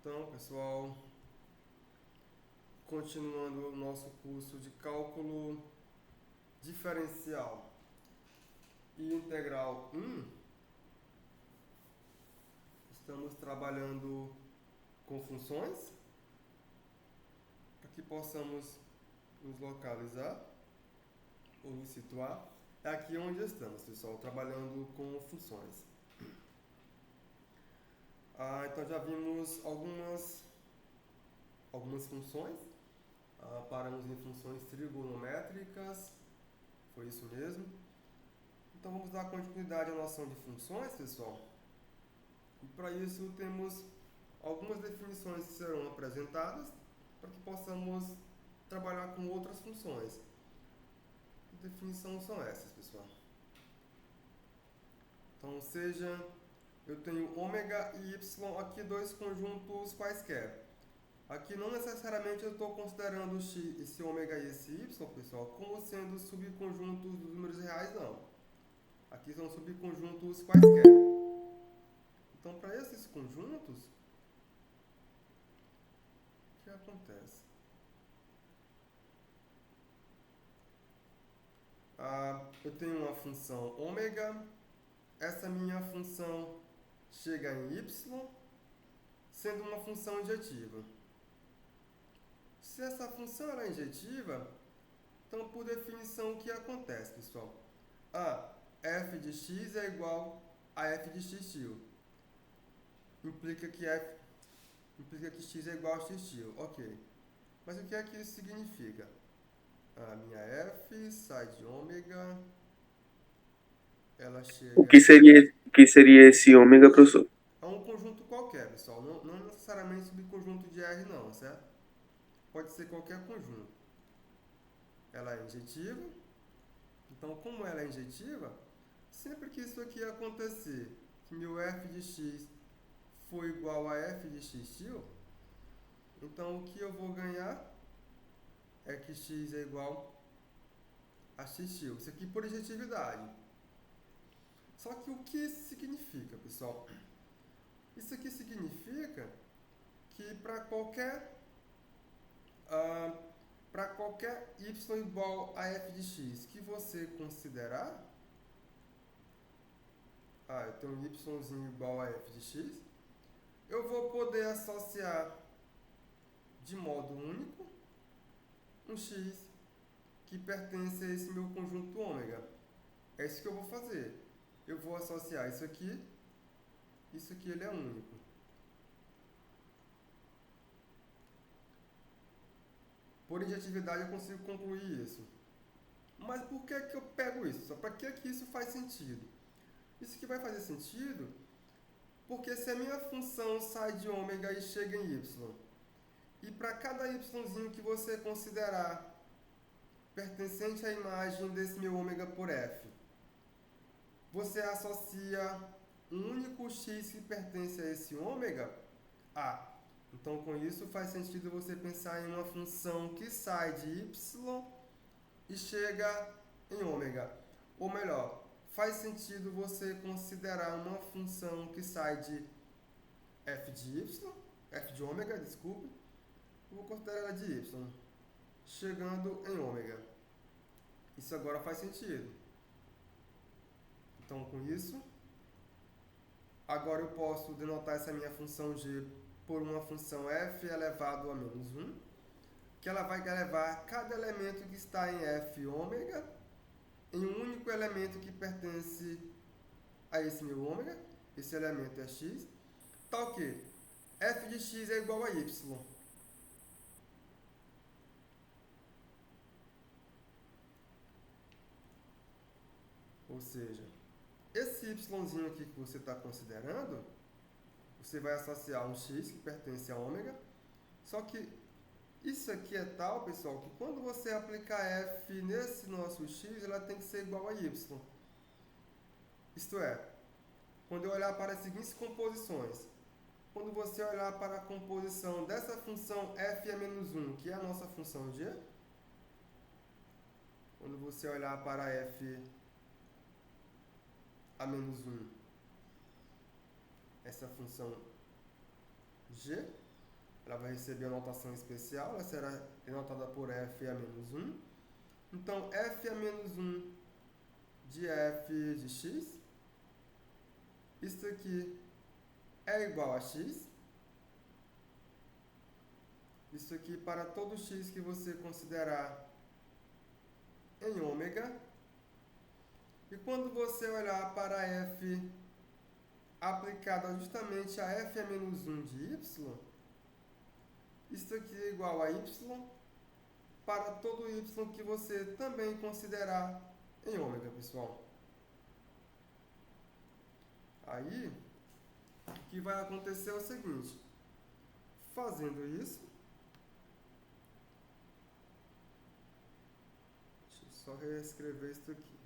Então, pessoal, continuando o nosso curso de cálculo diferencial e integral 1, estamos trabalhando com funções para que possamos nos localizar ou nos situar. É aqui onde estamos, pessoal, trabalhando com funções. Então já vimos algumas funções. Paramos em funções trigonométricas, foi isso mesmo. Então vamos dar continuidade à noção de funções, pessoal. E para isso temos algumas definições que serão apresentadas para que possamos trabalhar com outras funções. Que definições são essas, pessoal? Então, eu tenho ômega e y aqui dois conjuntos quaisquer. Aqui não necessariamente eu estou considerando esse ômega e esse y, pessoal, como sendo subconjuntos dos números reais, não. Aqui são subconjuntos quaisquer. Então, para esses conjuntos, o que acontece? Eu tenho uma função ômega, essa minha função chega em y, sendo uma função injetiva. Se essa função é injetiva, então por definição o que acontece, pessoal? F de x é igual a f de x tio. Implica que x é igual a x tio, ok. Mas o que é que isso significa? A minha f sai de ômega, ela chega O que seria esse ômega, professor? a um conjunto qualquer, pessoal. Não necessariamente subconjunto de R, não, certo? Pode ser qualquer conjunto. Ela é injetiva. Então, como ela é injetiva, sempre que isso aqui acontecer, que meu f de x for igual a f de x tio, então o que eu vou ganhar é que x é igual a x tio. Isso aqui por injetividade. Só que o que isso significa, pessoal? Isso aqui significa que para qualquer y igual a f de x que você considerar, eu tenho um y igual a f de x, eu vou poder associar de modo único um x que pertence a esse meu conjunto ômega. É isso que eu vou fazer. Eu vou associar isso aqui ele é único. Por injetividade eu consigo concluir isso. Mas por que eu pego isso? Só para que isso faz sentido? Isso que vai fazer sentido porque se a minha função sai de ômega e chega em y, e para cada yzinho que você considerar pertencente à imagem desse meu ômega por f, você associa um único x que pertence a esse ômega a. Então, com isso, faz sentido você pensar em uma função que sai de y e chega em ômega. Ou melhor, faz sentido você considerar uma função que sai de f de ômega, desculpe, eu vou considerar ela de y, chegando em ômega. Isso agora faz sentido. Então, com isso, agora eu posso denotar essa minha função g por uma função f elevado a menos 1, que ela vai levar cada elemento que está em f ômega em um único elemento que pertence a esse meu ômega. Esse elemento é x. Tal que f de x é igual a y. Ou seja, esse yzinho aqui que você está considerando, você vai associar um x que pertence a ômega. Só que isso aqui é tal, pessoal, que quando você aplicar f nesse nosso x, ela tem que ser igual a y. Isto é, quando eu olhar para as seguintes composições, quando você olhar para a composição dessa função f a menos 1, que é a nossa função g, quando você olhar para f a menos 1, essa função g, ela vai receber uma notação especial, ela será denotada por f a menos 1. Então, f a menos 1 de f de x, isso aqui é igual a x. Isso aqui para todo x que você considerar em ômega. E quando você olhar para f aplicado justamente a f a menos 1 de y, isso aqui é igual a y para todo y que você também considerar em ômega, pessoal. Aí, o que vai acontecer é o seguinte. Fazendo isso, deixa eu só reescrever isso aqui.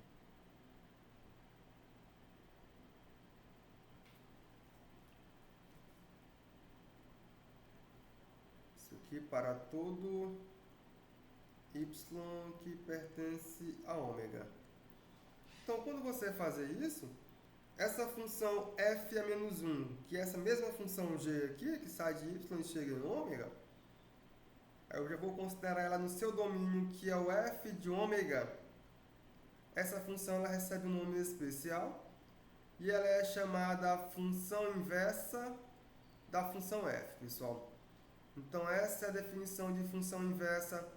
Isso aqui para todo y que pertence a ômega. Então, quando você fazer isso, essa função f a menos 1, que é essa mesma função g aqui, que sai de y e chega em ômega, eu já vou considerar ela no seu domínio, que é o f de ômega. Essa função ela recebe um nome especial e ela é chamada função inversa da função f, pessoal. Então, essa é a definição de função inversa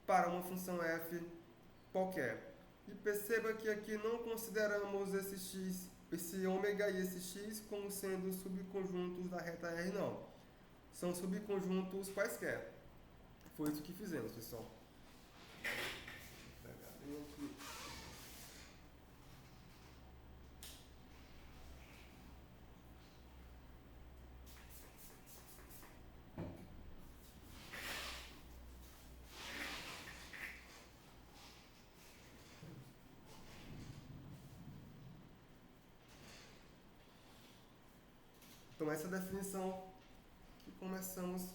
para uma função f qualquer. E perceba que aqui não consideramos esse x, esse ômega e esse x como sendo subconjuntos da reta R, não. São subconjuntos quaisquer. Foi isso que fizemos, pessoal. Vou pegar bem aqui. Então, essa é a definição que começamos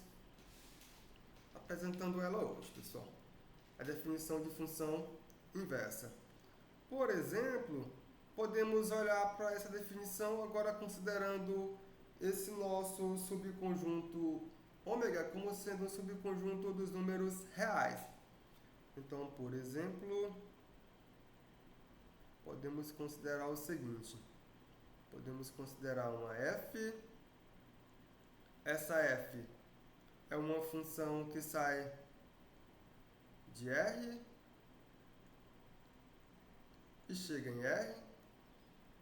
apresentando ela hoje, pessoal. A definição de função inversa. Por exemplo, podemos olhar para essa definição agora considerando esse nosso subconjunto ômega como sendo um subconjunto dos números reais. Então, por exemplo, podemos considerar o seguinte. Podemos considerar uma f. Essa f é uma função que sai de R e chega em R.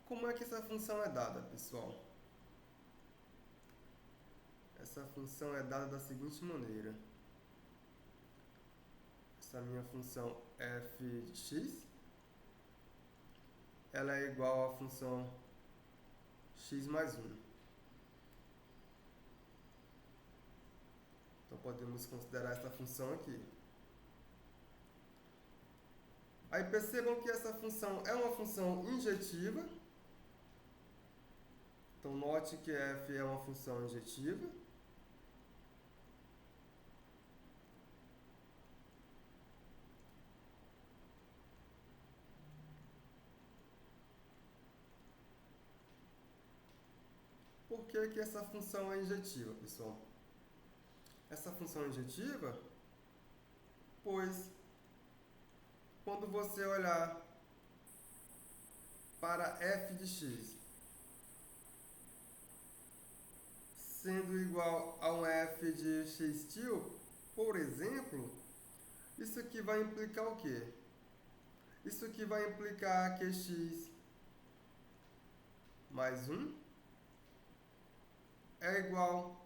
Como é que essa função é dada, pessoal? Essa função é dada da seguinte maneira. Essa minha função f de x, ela é igual à função x mais 1. Então, podemos considerar essa função aqui. Aí percebam que essa função é uma função injetiva. Então, note que f é uma função injetiva. Por que essa função é injetiva, pessoal? Essa função é injetiva, pois quando você olhar para f de x sendo igual a um f de x til, por exemplo, isso aqui vai implicar o quê? Isso aqui vai implicar que x mais 1 é igual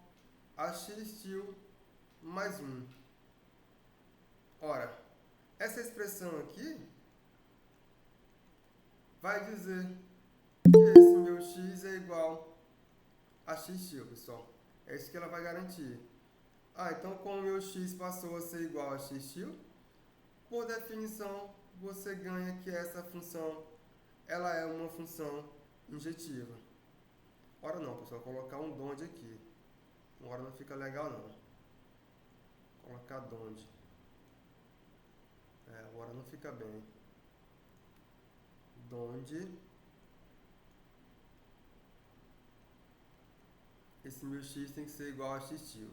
a x til mais 1. Ora, essa expressão aqui vai dizer que esse meu x é igual a x til, pessoal. É isso que ela vai garantir. Então como o meu x passou a ser igual a x til, por definição, você ganha que essa função ela é uma função injetiva. Ora não, pessoal, vou colocar um donde aqui. Agora não fica legal não. Vou colocar donde. Agora não fica bem. Donde esse meu x tem que ser igual a x til.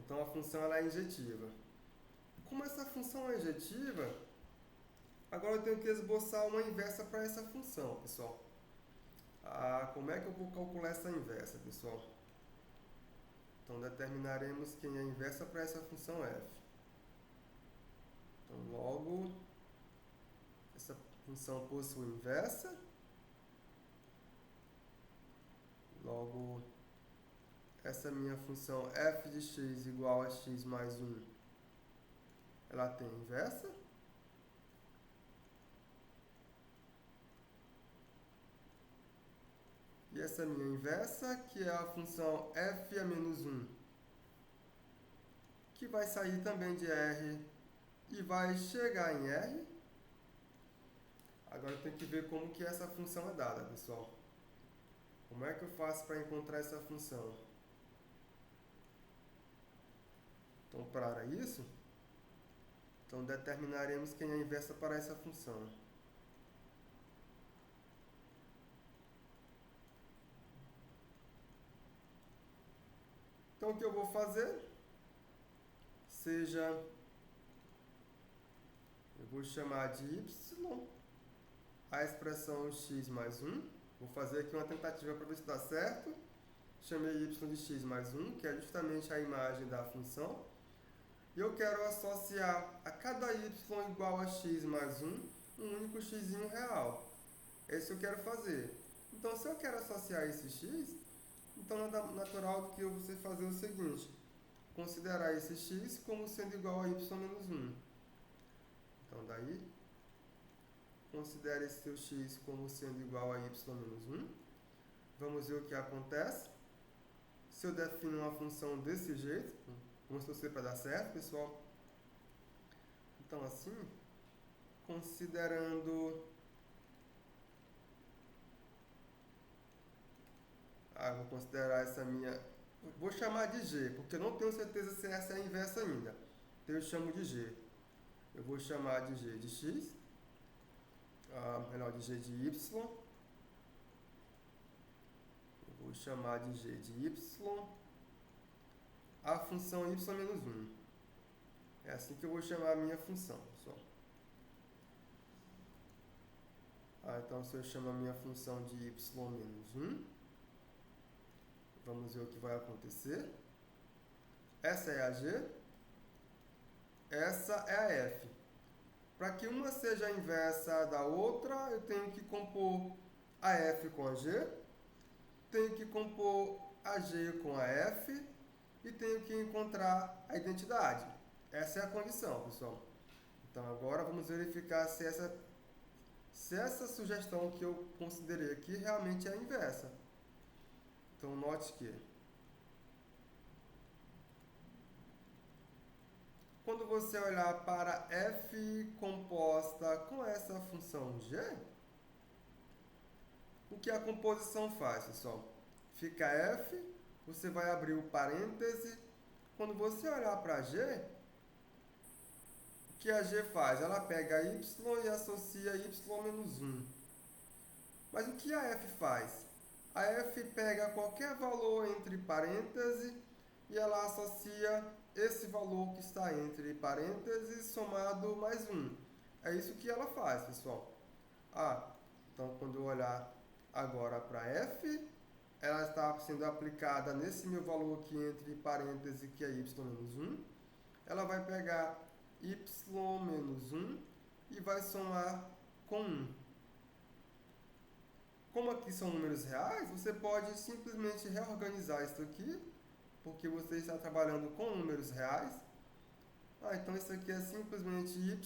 Então a função ela é injetiva. Como essa função é injetiva, agora eu tenho que esboçar uma inversa para essa função, pessoal. Como é que eu vou calcular essa inversa, pessoal? Então determinaremos quem é a inversa para essa função f. Então logo, essa função possui inversa. Logo, essa minha função f de x igual a x mais 1, ela tem inversa. E essa minha inversa, que é a função f a menos 1, que vai sair também de R e vai chegar em R. Agora eu tenho que ver como que essa função é dada, pessoal. Como é que eu faço para encontrar essa função? Então, para isso, determinaremos quem é a inversa para essa função. Então, o que eu vou fazer? Eu vou chamar de y a expressão x mais 1. Vou fazer aqui uma tentativa para ver se dá certo. Chamei y de x mais 1, que é justamente a imagem da função. E eu quero associar a cada y igual a x mais 1, um único x real. É isso que eu quero fazer. Então, se eu quero associar esse x, então nada natural do que eu você fazer o seguinte: considerar esse x como sendo igual a y menos 1. Então, daí, considere esse seu x como sendo igual a y menos 1. Vamos ver o que acontece. Se eu defino uma função desse jeito, vamos torcer para dar certo, pessoal. Então, assim, considerando... vou considerar essa minha... Vou chamar de g, porque eu não tenho certeza se essa é a inversa ainda. Então, eu chamo de g. Eu vou chamar de g de x, de g de y. Eu vou chamar de g de y a função y menos 1. É assim que eu vou chamar a minha função, pessoal. Então, se eu chamo a minha função de y menos 1, vamos ver o que vai acontecer. Essa é a g, essa é a f. Para que uma seja a inversa da outra, eu tenho que compor a f com a g, tenho que compor a g com a f e tenho que encontrar a identidade. Essa é a condição, pessoal. Então, agora vamos verificar se essa sugestão que eu considerei aqui realmente é a inversa. Então, note que quando você olhar para f composta com essa função g, o que a composição faz, pessoal? Fica f, você vai abrir o parêntese. Quando você olhar para g, o que a g faz? Ela pega y e associa y menos 1. Mas o que a f faz? A f pega qualquer valor entre parênteses e ela associa esse valor que está entre parênteses somado mais 1. É isso que ela faz, pessoal. Então quando eu olhar agora para f, ela está sendo aplicada nesse meu valor aqui entre parênteses, que é y menos 1. Ela vai pegar y menos 1 e vai somar com 1. Como aqui são números reais, você pode simplesmente reorganizar isso aqui, porque você está trabalhando com números reais. Então isso aqui é simplesmente y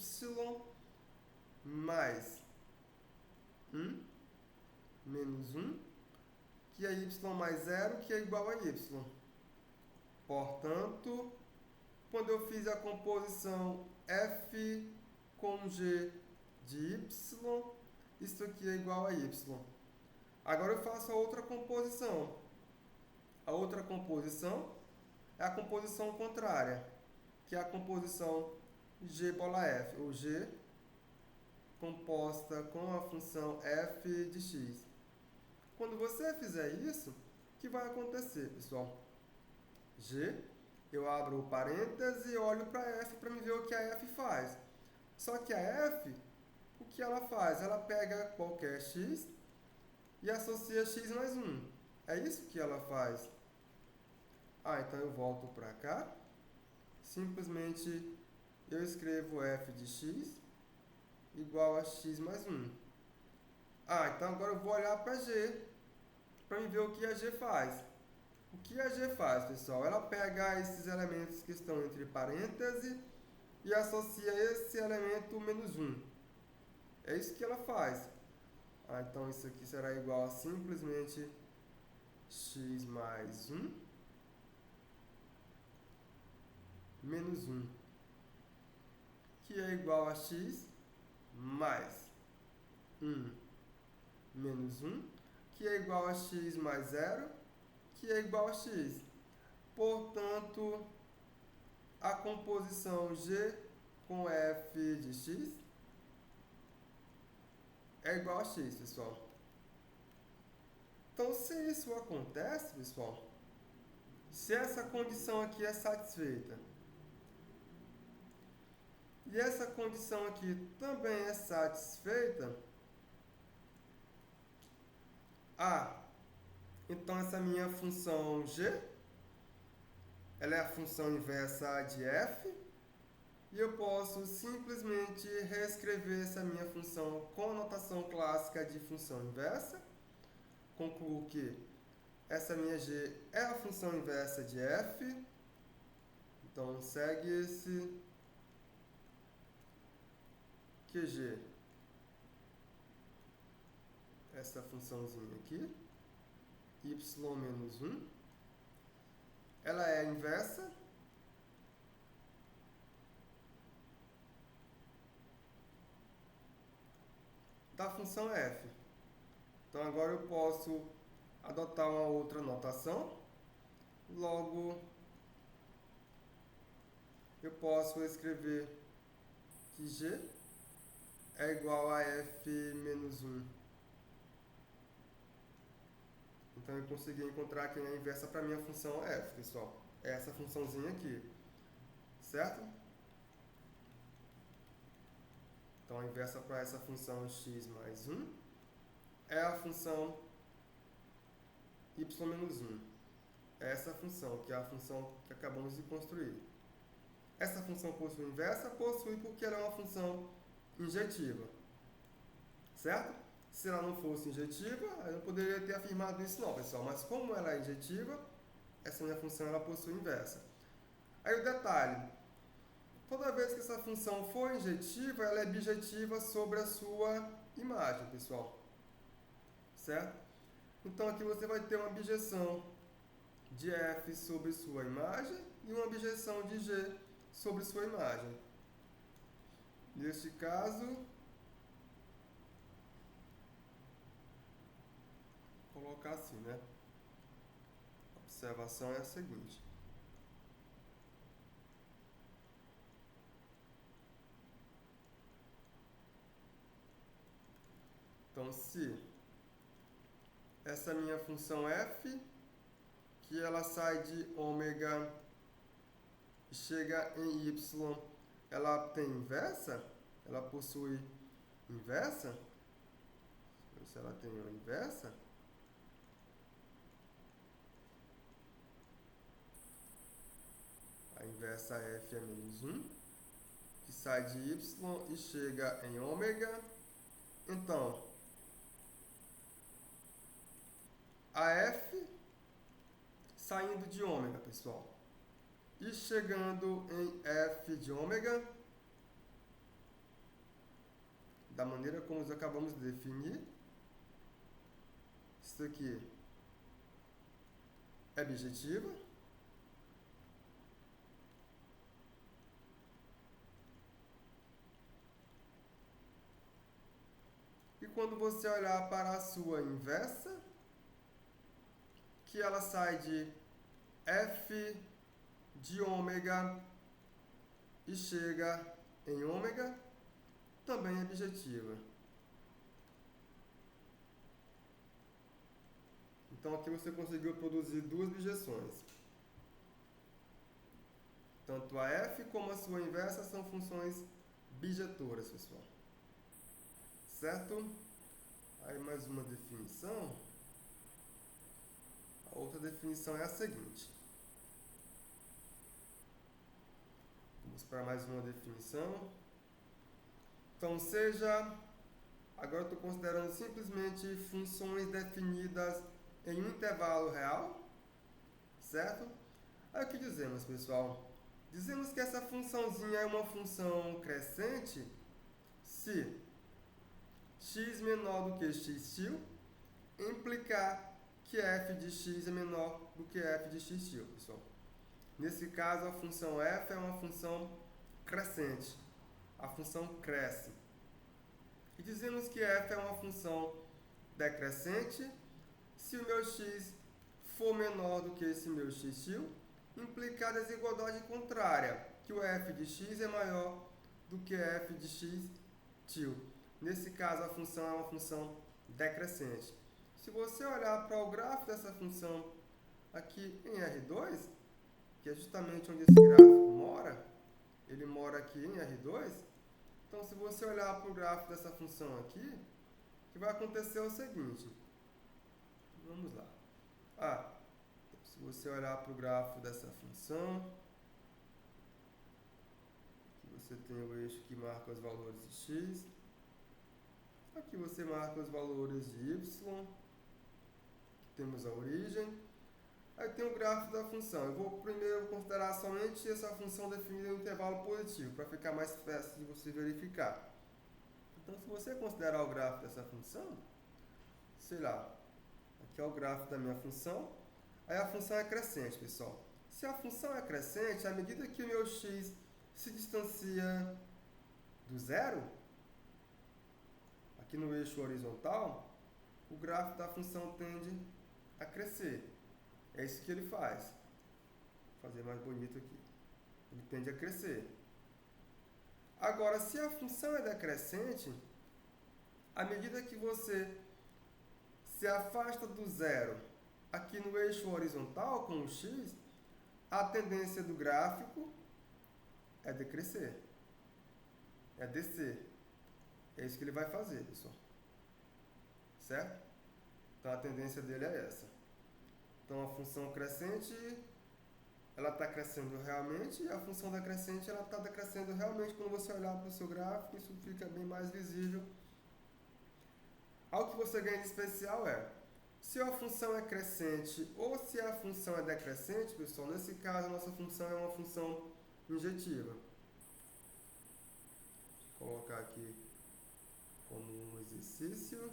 mais 1 menos 1, que é y mais 0, que é igual a y. Portanto, quando eu fiz a composição f com g de y, isso aqui é igual a y. Agora eu faço a outra composição. A outra composição é a composição contrária, que é a composição g bola f, ou g composta com a função f de x. Quando você fizer isso, o que vai acontecer, pessoal? G eu abro o parêntese e olho para F para me ver o que a F faz. Só que a F, o que ela faz? Ela pega qualquer x e associa x mais 1. É isso que ela faz. Então eu volto para cá. Simplesmente eu escrevo f de x igual a x mais 1. Então agora eu vou olhar para g, para me ver o que a g faz. O que a g faz, pessoal? Ela pega esses elementos que estão entre parênteses e associa esse elemento menos 1. É isso que ela faz. Então isso aqui será igual a simplesmente x mais 1 menos 1, que é igual a x mais 1 menos 1, que é igual a x mais 0, que é igual a x. Portanto, a composição G com f de x é igual a x, pessoal. Então, se isso acontece, pessoal, se essa condição aqui é satisfeita e essa condição aqui também é satisfeita, então essa minha função g, ela é a função inversa de f, e eu posso simplesmente reescrever essa minha função com a notação clássica de função inversa. Concluo que essa minha g é a função inversa de f, então segue-se que g, essa funçãozinha aqui, y menos 1, ela é a inversa da função f. Então agora eu posso adotar uma outra notação, logo eu posso escrever que g é igual a f menos 1. Então eu consegui encontrar aqui a inversa para a minha função f, pessoal. É essa funçãozinha aqui, certo? Então a inversa para essa função x mais 1 é a função y menos 1. É essa função, que é a função que acabamos de construir. Essa função possui inversa? Possui, porque ela é uma função injetiva, certo? Se ela não fosse injetiva, eu não poderia ter afirmado isso não, pessoal. Mas como ela é injetiva, essa minha função ela possui inversa. Aí o detalhe, toda vez que essa função for injetiva, ela é bijetiva sobre a sua imagem, pessoal. Certo? Então aqui você vai ter uma bijeção de f sobre sua imagem e uma bijeção de g sobre sua imagem. Neste caso, vou colocar assim, né? A observação é a seguinte. Então, se essa minha função f, que ela sai de ômega e chega em y, ela tem inversa? Ela possui inversa? Se ela tem uma inversa, a inversa f é menos 1, que sai de y e chega em ômega. Então, a f saindo de ômega, pessoal, e chegando em f de ômega, da maneira como nós acabamos de definir, isso aqui é bijetiva. E quando você olhar para a sua inversa, que ela sai de f de ômega e chega em ômega, também é bijetiva. Então aqui você conseguiu produzir duas bijeções. tanto a f como a sua inversa são funções bijetoras, pessoal. Certo? Aí mais uma definição. A outra definição é a seguinte. Vamos para mais uma definição. Então, agora eu estou considerando simplesmente funções definidas em um intervalo real, certo? Aí o que dizemos, pessoal? Dizemos que essa funçãozinha é uma função crescente se x menor do que x implicar que f de x é menor do que f de x, pessoal. Nesse caso, a função f é uma função crescente. A função cresce. E dizemos que f é uma função decrescente se o meu x for menor do que esse meu x, implicar a desigualdade contrária, que o f de x é maior do que f de x, Nesse caso, a função é uma função decrescente. Se você olhar para o gráfico dessa função aqui em R2, que é justamente onde esse gráfico mora, ele mora aqui em R2, então se você olhar para o gráfico dessa função aqui, o que vai acontecer é o seguinte. Vamos lá. Se você olhar para o gráfico dessa função, você tem o eixo que marca os valores de x. Aqui você marca os valores de y. Aqui temos a origem. Aí tem o gráfico da função. Eu vou primeiro considerar somente essa função definida em um intervalo positivo, para ficar mais fácil de você verificar. Então, se você considerar o gráfico dessa função, sei lá, aqui é o gráfico da minha função. Aí a função é crescente, pessoal. Se a função é crescente, à medida que o meu x se distancia do zero, aqui no eixo horizontal, o gráfico da função tende a crescer. É isso que ele faz. Vou fazer mais bonito aqui. Ele tende a crescer. Agora, se a função é decrescente, à medida que você se afasta do zero aqui no eixo horizontal com o x, a tendência do gráfico é decrescer. É descer. É isso que ele vai fazer, pessoal. Certo? Então, a tendência dele é essa. Então, a função crescente, ela está crescendo realmente, e a função decrescente, ela está decrescendo realmente. Quando você olhar para o seu gráfico, isso fica bem mais visível. Algo que você ganha de especial se a função é crescente ou se a função é decrescente, pessoal, nesse caso, a nossa função é uma função injetiva. Vou colocar aqui como um exercício.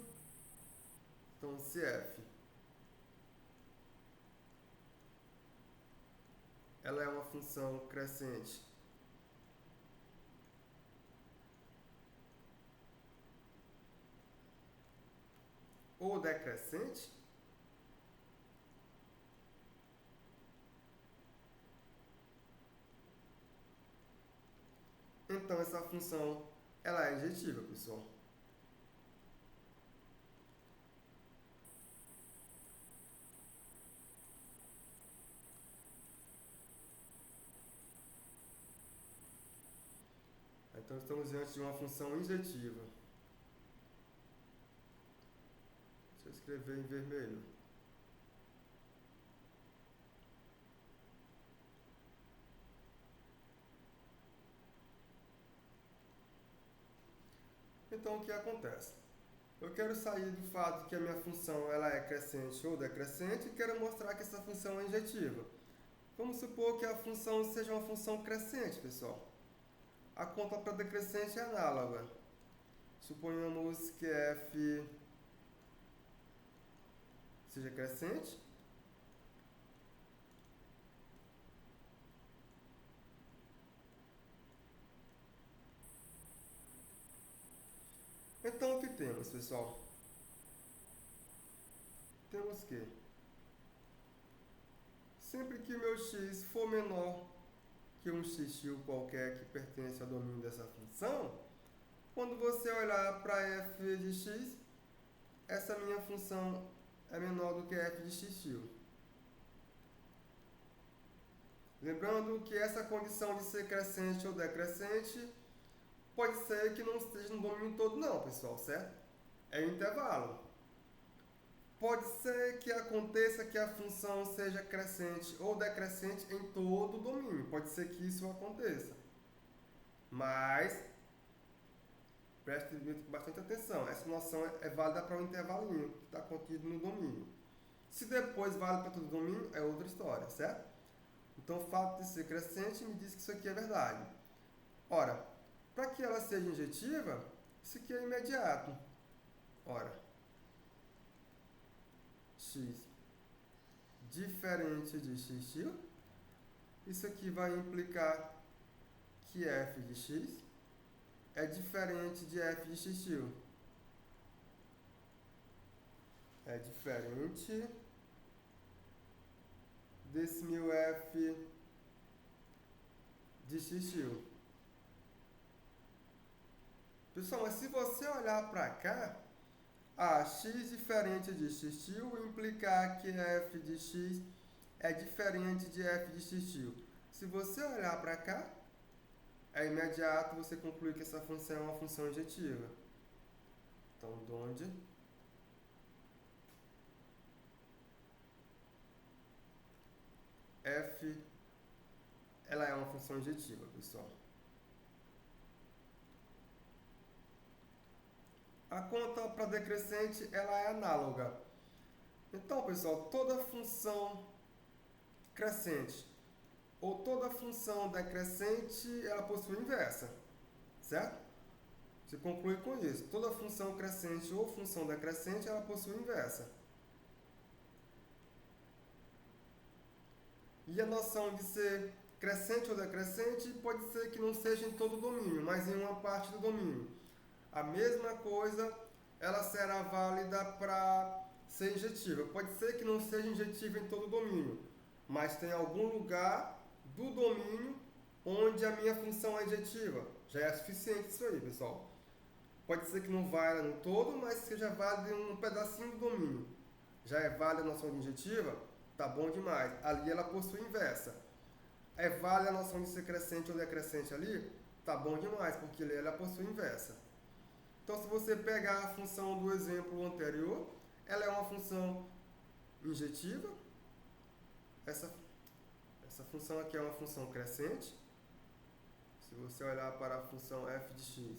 Então, se f ela é uma função crescente ou decrescente, então essa função ela é injetiva, pessoal. Então estamos diante de uma função injetiva. Deixa eu escrever em vermelho. Então, o que acontece? Eu quero sair do fato que a minha função ela é crescente ou decrescente e quero mostrar que essa função é injetiva. Vamos supor que a função seja uma função crescente, pessoal. A conta para decrescente é análoga. Suponhamos que f seja crescente. Então, o que temos, pessoal? Temos que sempre que o meu x for menor que um x qualquer que pertence ao domínio dessa função, quando você olhar para f de x, essa minha função é menor do que f de x. Lembrando que essa condição de ser crescente ou decrescente pode ser que não esteja no domínio todo não, pessoal, certo? É intervalo. Pode ser que aconteça que a função seja crescente ou decrescente em todo o domínio. Pode ser que isso aconteça. Mas, preste bastante atenção. Essa noção é válida para o intervalinho que está contido no domínio. Se depois vale para todo o domínio, é outra história, certo? Então, o fato de ser crescente me diz que isso aqui é verdade. Ora, para que ela seja injetiva, isso aqui é imediato. Ora, x diferente de x', isso aqui vai implicar que f de x é diferente de f de x'. É diferente desse meu f de x'. Pessoal, mas se você olhar para cá, x diferente de x' implicar que f de x é diferente de f de x'. Se você olhar para cá, é imediato você concluir que essa função é uma função injetiva. Então, donde f ela é uma função injetiva, pessoal. A conta para decrescente ela é análoga. Então, pessoal, toda função crescente ou toda função decrescente ela possui inversa, certo? Você conclui com isso. Toda função crescente ou função decrescente ela possui inversa. E a noção de ser crescente ou decrescente pode ser que não seja em todo o domínio, mas em uma parte do domínio. A mesma coisa, ela será válida para ser injetiva. Pode ser que não seja injetiva em todo o domínio, mas tem algum lugar do domínio onde a minha função é injetiva. Já é suficiente isso aí, pessoal. Pode ser que não valha no todo, mas seja válida em um pedacinho do domínio. Já é válida a noção de injetiva? Tá bom demais. Ali ela possui inversa. É válida a noção de ser crescente ou decrescente ali? Tá bom demais, porque ali ela possui inversa. Então, se você pegar a função do exemplo anterior, ela é uma função injetiva. Essa função aqui é uma função crescente. Se você olhar para a função f de x,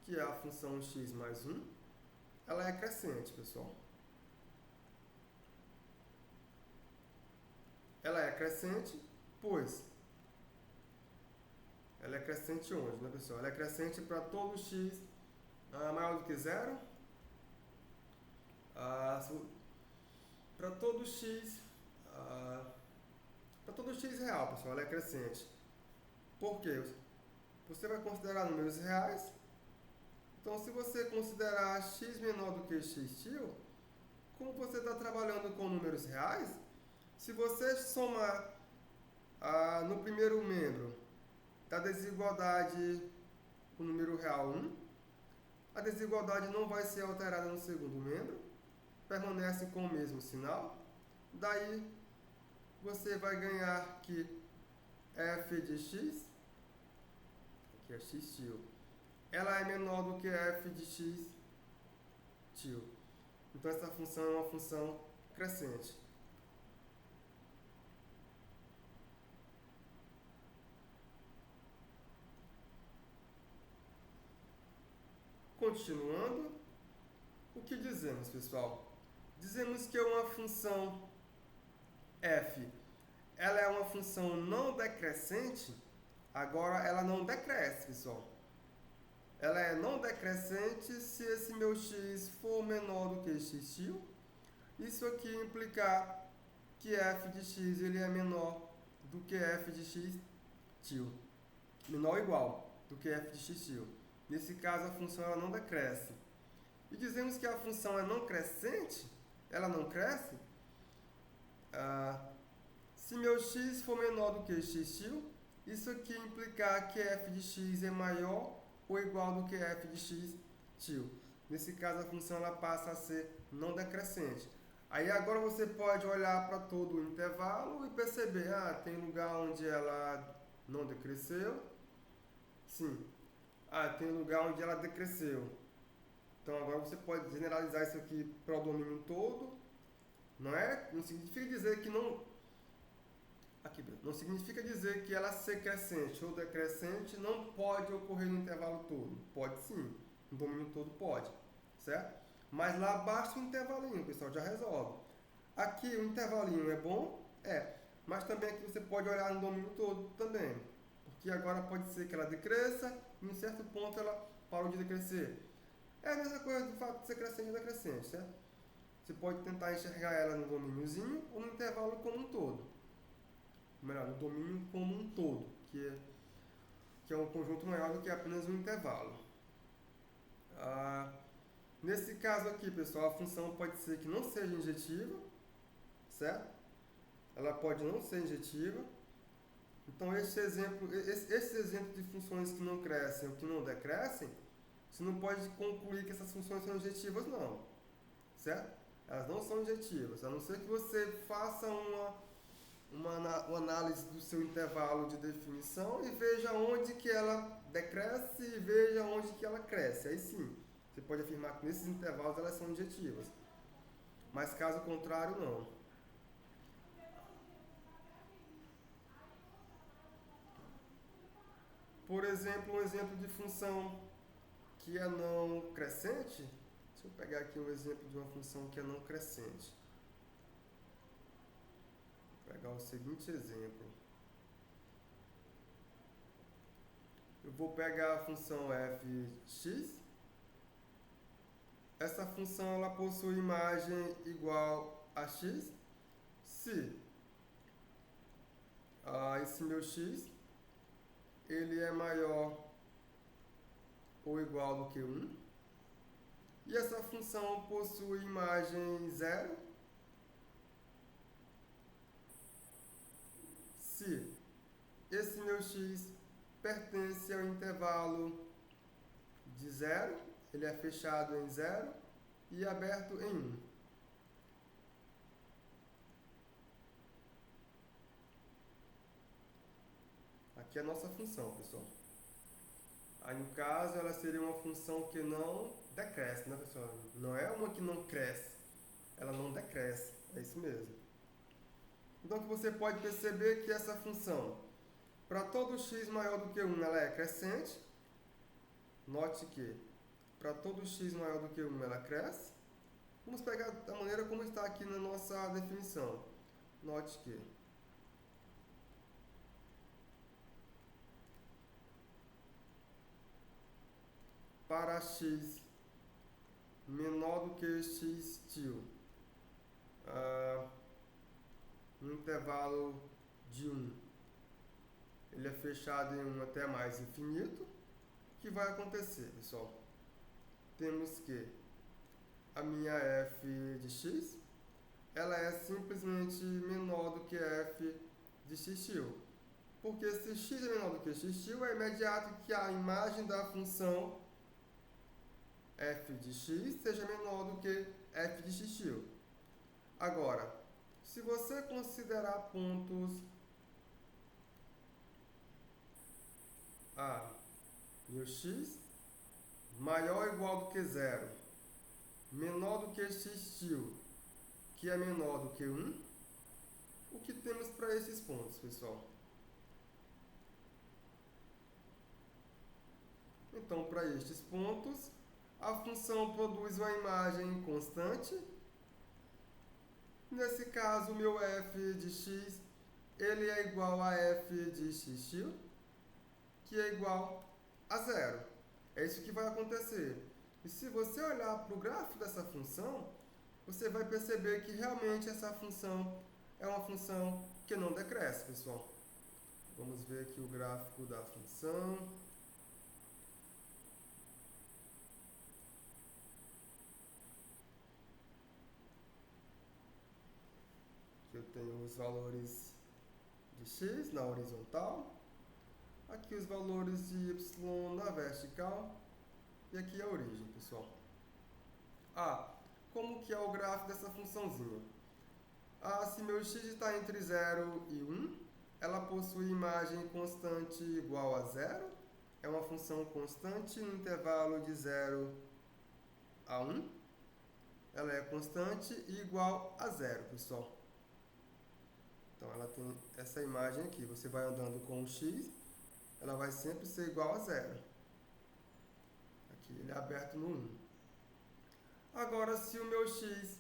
que é a função x mais 1, ela é crescente, pessoal. Ela é crescente, pois ela é crescente onde, né, pessoal? Ela é crescente para todo x maior do que zero. Para todo x real, pessoal, ela é crescente. Por quê? Você vai considerar números reais. Então, se você considerar x menor do que x', como você está trabalhando com números reais, se você somar no primeiro membro da desigualdade o número real 1, a desigualdade não vai ser alterada no segundo membro, permanece com o mesmo sinal. Daí, você vai ganhar que f de x, que é x', ela é menor do que f de x'. Então, essa função é uma função crescente. Continuando, o que dizemos, pessoal? Dizemos que uma função f, ela é uma função não decrescente. Agora, ela não decresce, pessoal. Ela é não decrescente se esse meu x for menor do que x'. Isso aqui implicar que f de x ele é menor do que f de x'. Menor ou igual do que f de x'. Nesse caso, a função ela não decresce. E dizemos que a função é não crescente, ela não cresce, se meu x for menor do que x', isso aqui implicar que f de x é maior ou igual do que f de x'. Nesse caso, a função ela passa a ser não decrescente. Aí agora você pode olhar para todo o intervalo e perceber, tem lugar onde ela não decresceu. Sim. Tem lugar onde ela decresceu. Então agora você pode generalizar isso aqui para o domínio todo. Não significa dizer que não. Aqui, não significa dizer que ela ser crescente ou decrescente não pode ocorrer no intervalo todo. Pode sim. No domínio todo pode. Certo? Mas lá basta o intervalinho, pessoal, já resolve. Aqui o intervalinho é bom? É. Mas também aqui você pode olhar no domínio todo também. Porque agora pode ser que ela decresça e em certo ponto ela parou de decrescer. É a mesma coisa do fato de ser crescente ou decrescente, certo? Você pode tentar enxergar ela no domíniozinho ou no intervalo como um todo. Ou melhor, no domínio como um todo, que é um conjunto maior do que apenas um intervalo. Nesse caso aqui, pessoal, a função pode ser que não seja injetiva, certo? Ela pode não ser injetiva. Então, esse exemplo de funções que não crescem ou que não decrescem, você não pode concluir que essas funções são injetivas, não. Certo? Elas não são injetivas, a não ser que você faça uma análise do seu intervalo de definição e veja onde que ela decresce e veja onde que ela cresce. Aí sim, você pode afirmar que nesses intervalos elas são injetivas. Mas caso contrário, não. Por exemplo, um exemplo de função que é não crescente. Deixa eu pegar aqui um exemplo de uma função que é não crescente. Vou pegar o seguinte exemplo. Eu vou pegar a função fx. Essa função ela possui imagem igual a x se esse meu x ele é maior ou igual do que 1. E essa função possui imagem 0 se esse meu x pertence ao intervalo de 0, ele é fechado em 0 e aberto em 1. Aqui é a nossa função, pessoal. Aí, no caso, ela seria uma função que não decresce, né, pessoal? Não é uma que não cresce, ela não decresce, é isso mesmo. Então, que você pode perceber que essa função, para todo x maior do que 1, ela é crescente. Note que para todo x maior do que 1, ela cresce. Vamos pegar da maneira como está aqui na nossa definição. Note que para x menor do que x til, no intervalo de 1, ele é fechado em 1 até mais infinito. O que vai acontecer, pessoal? Temos que a minha f de x, ela é simplesmente menor do que f de x til. Porque se x é menor do que x til, é imediato que a imagem da função f de x seja menor do que f de x til. Agora, se você considerar pontos A e o x maior ou igual do que 0, menor do que x til, que é menor do que 1, o que temos para esses pontos, pessoal? Então, para estes pontos, a função produz uma imagem constante. Nesse caso, o meu f de x ele é igual a f de x til, que é igual a 0. É isso que vai acontecer. E se você olhar para o gráfico dessa função, você vai perceber que realmente essa função é uma função que não decresce, pessoal. Vamos ver aqui o gráfico da função. Eu tenho os valores de x na horizontal, aqui os valores de y na vertical, e aqui a origem, pessoal. como que é o gráfico dessa funçãozinha. Se meu x está entre 0 e 1, ela possui imagem constante igual a 0. É uma função constante no intervalo de 0 a 1. Ela é constante e igual a 0, pessoal. Então, ela tem essa imagem aqui. Você vai andando com o x, ela vai sempre ser igual a 0. Aqui, ele é aberto no 1. Agora, se o meu x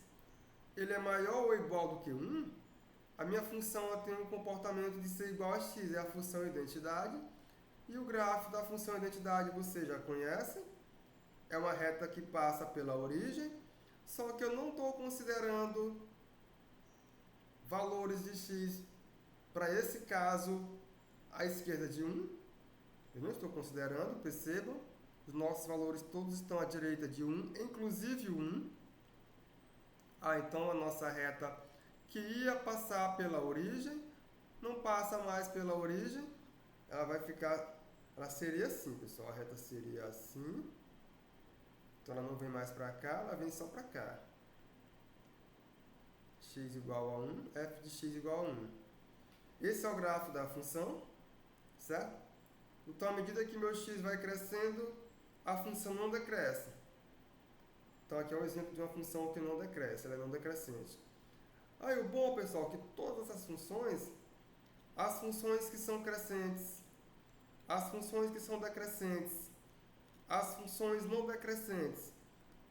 ele é maior ou igual do que 1, a minha função ela tem um comportamento de ser igual a x. É a função identidade. E o gráfico da função identidade você já conhece. É uma reta que passa pela origem. Só que eu não estou considerando valores de x para esse caso à esquerda de 1. Eu não estou considerando, percebam. Os nossos valores todos estão à direita de 1, inclusive o 1. Então a nossa reta que ia passar pela origem, não passa mais pela origem. Ela vai ficar, ela seria assim, pessoal. A reta seria assim. Então ela não vem mais para cá, ela vem só para cá. X igual a 1, f de x igual a 1. Esse é o gráfico da função, certo? Então, à medida que meu x vai crescendo, a função não decresce. Então, aqui é um exemplo de uma função que não decresce, ela é não decrescente. Aí, o bom, pessoal, é que todas as funções que são crescentes, as funções que são decrescentes, as funções não decrescentes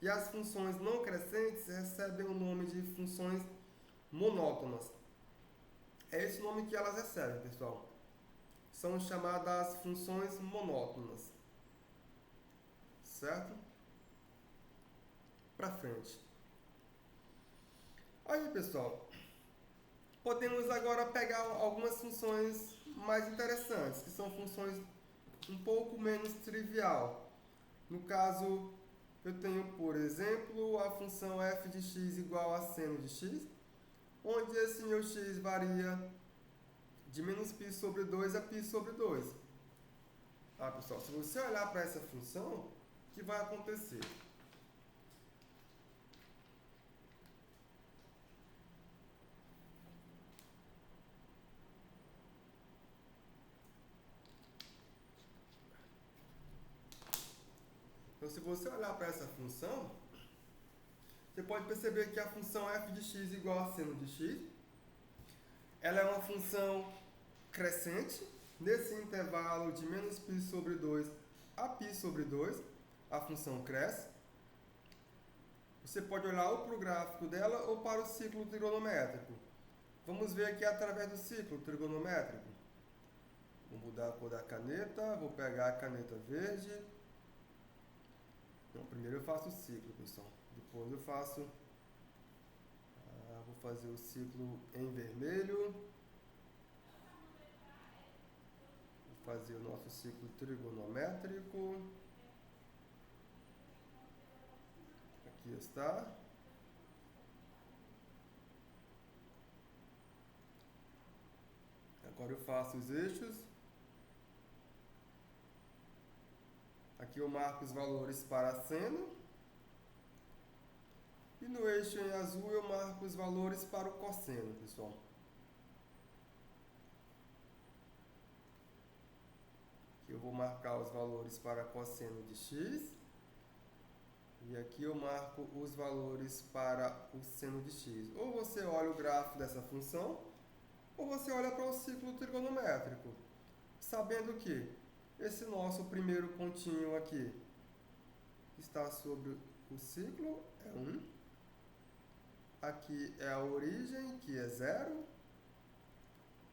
e as funções não crescentes recebem o nome de funções monótonas. É esse nome que elas recebem, pessoal. São chamadas funções monótonas. Certo? Para frente. Aí, pessoal, podemos agora pegar algumas funções mais interessantes, que são funções um pouco menos trivial. No caso, eu tenho, por exemplo, a função f de x igual a seno de x, onde esse meu x varia de menos π sobre 2 a π sobre 2. Pessoal, se você olhar para essa função, o que vai acontecer? Então, se você olhar para essa função, você pode perceber que a função f de x igual a seno de x, ela é uma função crescente, nesse intervalo de menos π sobre 2 a π sobre 2, a função cresce. Você pode olhar ou para o gráfico dela ou para o ciclo trigonométrico. Vamos ver aqui através do ciclo trigonométrico. Vou mudar a cor da caneta, vou pegar a caneta verde. Então, primeiro eu faço o ciclo, pessoal. Depois eu faço... vou fazer o ciclo em vermelho. Vou fazer o nosso ciclo trigonométrico. Aqui está. Agora eu faço os eixos. Aqui eu marco os valores para seno. E no eixo em azul eu marco os valores para o cosseno, pessoal. Aqui eu vou marcar os valores para cosseno de x. E aqui eu marco os valores para o seno de x. Ou você olha o gráfico dessa função, ou você olha para o ciclo trigonométrico, sabendo que esse nosso primeiro pontinho aqui está sobre o ciclo, é 1. Aqui é a origem, que é 0.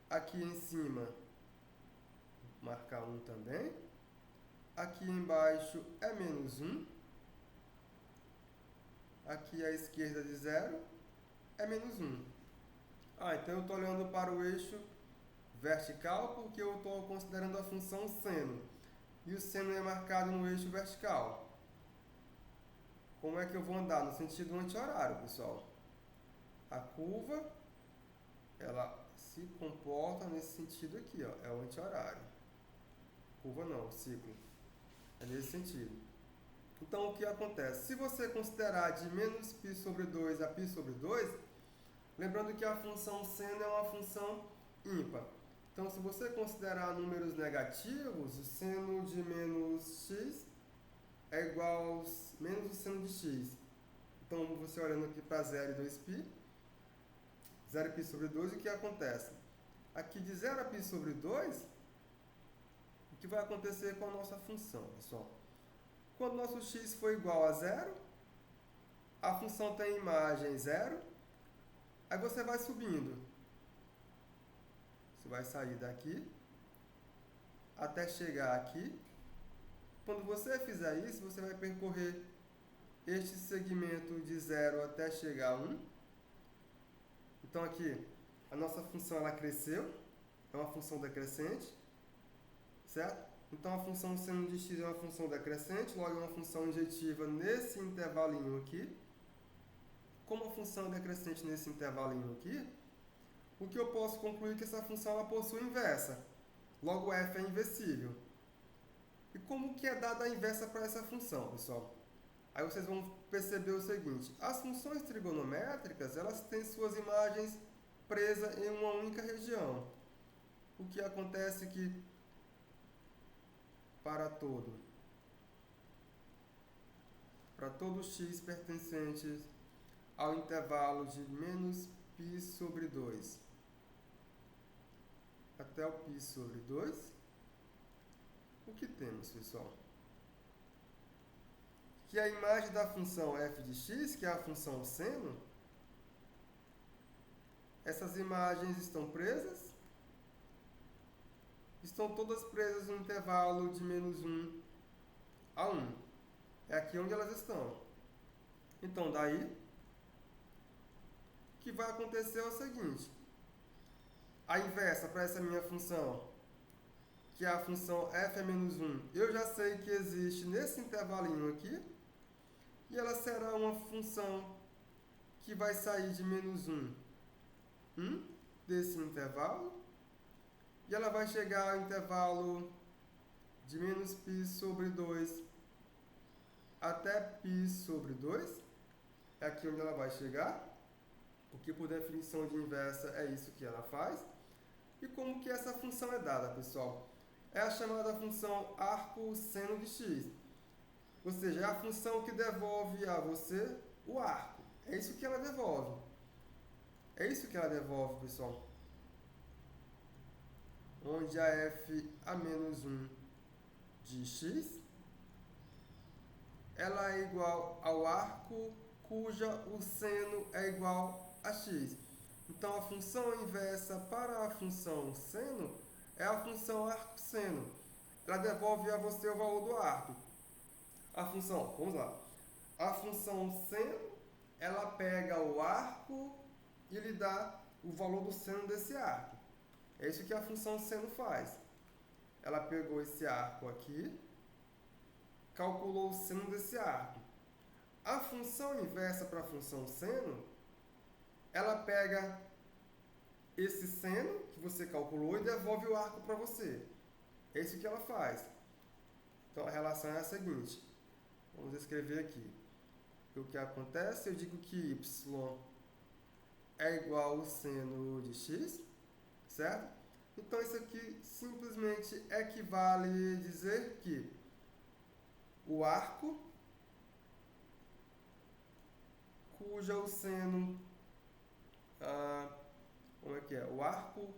Aqui em cima, marcar 1 também. Aqui embaixo é menos 1. Aqui à esquerda de 0 é menos 1. Então eu estou olhando para o eixo vertical porque eu estou considerando a função seno. E o seno é marcado no eixo vertical. Como é que eu vou andar? No sentido anti-horário, pessoal. A curva, ela se comporta nesse sentido aqui, ó, é o anti-horário. Curva não, o ciclo. É nesse sentido. Então, o que acontece? Se você considerar de menos π sobre 2 a π sobre 2, lembrando que a função seno é uma função ímpar. Então, se você considerar números negativos, o seno de menos x é igual a menos o seno de x. Então, você olhando aqui para 0 e 2π, 0π sobre 2, o que acontece? Aqui de 0 a π sobre 2, o que vai acontecer com a nossa função, pessoal? Quando nosso x for igual a 0, a função tem imagem 0, aí você vai subindo. Você vai sair daqui até chegar aqui. Quando você fizer isso, você vai percorrer este segmento de 0 até chegar a 1. Então aqui, a nossa função ela cresceu, é uma função decrescente, certo? Então a função seno de x é uma função decrescente, logo é uma função injetiva nesse intervalinho aqui. Como a função é decrescente nesse intervalinho aqui, o que eu posso concluir é que essa função ela possui inversa. Logo f é inversível. E como que é dada a inversa para essa função, pessoal? Aí vocês vão perceber o seguinte: as funções trigonométricas elas têm suas imagens presas em uma única região. O que acontece que para todo x pertencente ao intervalo de menos π sobre 2 até o π sobre 2, o que temos, pessoal? Que a imagem da função f de x, que é a função seno, essas imagens estão presas? Estão todas presas no intervalo de menos 1 a 1. É aqui onde elas estão. Então, daí, o que vai acontecer é o seguinte: a inversa para essa minha função, que é a função f é menos 1, eu já sei que existe nesse intervalinho aqui, e ela será uma função que vai sair de menos 1 desse intervalo, e ela vai chegar ao intervalo de menos π sobre 2 até π sobre 2, é aqui onde ela vai chegar, porque por definição de inversa é isso que ela faz. E como que essa função é dada, pessoal? É a chamada função arco seno de x. Ou seja, é a função que devolve a você o arco. É isso que ela devolve. É isso que ela devolve, pessoal. Onde a f a menos 1 de x, ela é igual ao arco cuja o seno é igual a x. Então, a função inversa para a função seno é a função arco-seno. Ela devolve a você o valor do arco. A função, vamos lá. A função seno, ela pega o arco e lhe dá o valor do seno desse arco. É isso que a função seno faz. Ela pegou esse arco aqui, calculou o seno desse arco. A função inversa para a função seno, ela pega esse seno que você calculou e devolve o arco para você. É isso que ela faz. Então, a relação é a seguinte. Vamos escrever aqui. O que acontece? Eu digo que y é igual ao seno de x, certo? Então, isso aqui simplesmente equivale a dizer que o arco cuja o seno... como é que é? O arco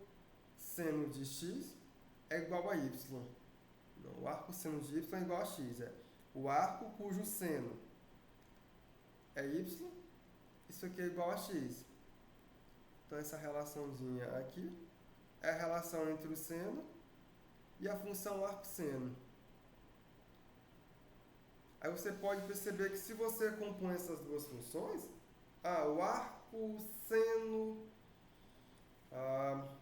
seno de x é igual a y. Não, o arco seno de y é igual a x. É o arco cujo seno é y, isso aqui é igual a x. Então, essa relaçãozinha aqui é a relação entre o seno e a função arco-seno. Aí você pode perceber que se você compõe essas duas funções, o arco-seno,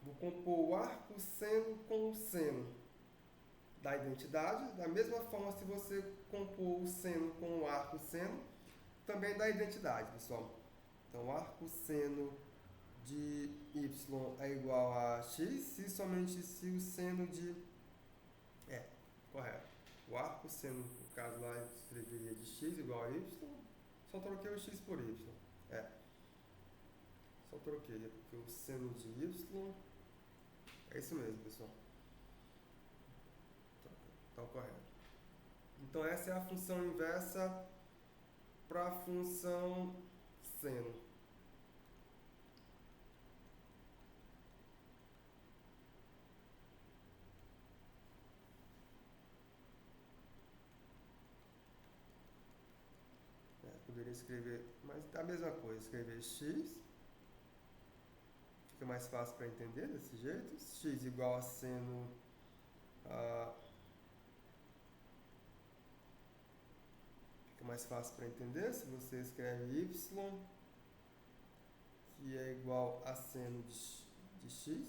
vou compor o arco-seno com o seno da identidade. Da mesma forma, se você compor o seno com o arco-seno, também dá identidade, pessoal. Então, o arco-seno de y é igual a x, se somente se o seno de... correto. O arco seno, no caso lá, eu escreveria de x igual a y, só troquei o x por y. Só troquei, porque o seno de y é isso mesmo, pessoal. Tá correto. Então essa é a função inversa para a função seno. Poderia escrever, mas é a mesma coisa, escrever x, fica mais fácil para entender desse jeito, x igual a seno fica mais fácil para entender se você escreve y, que é igual a seno de x,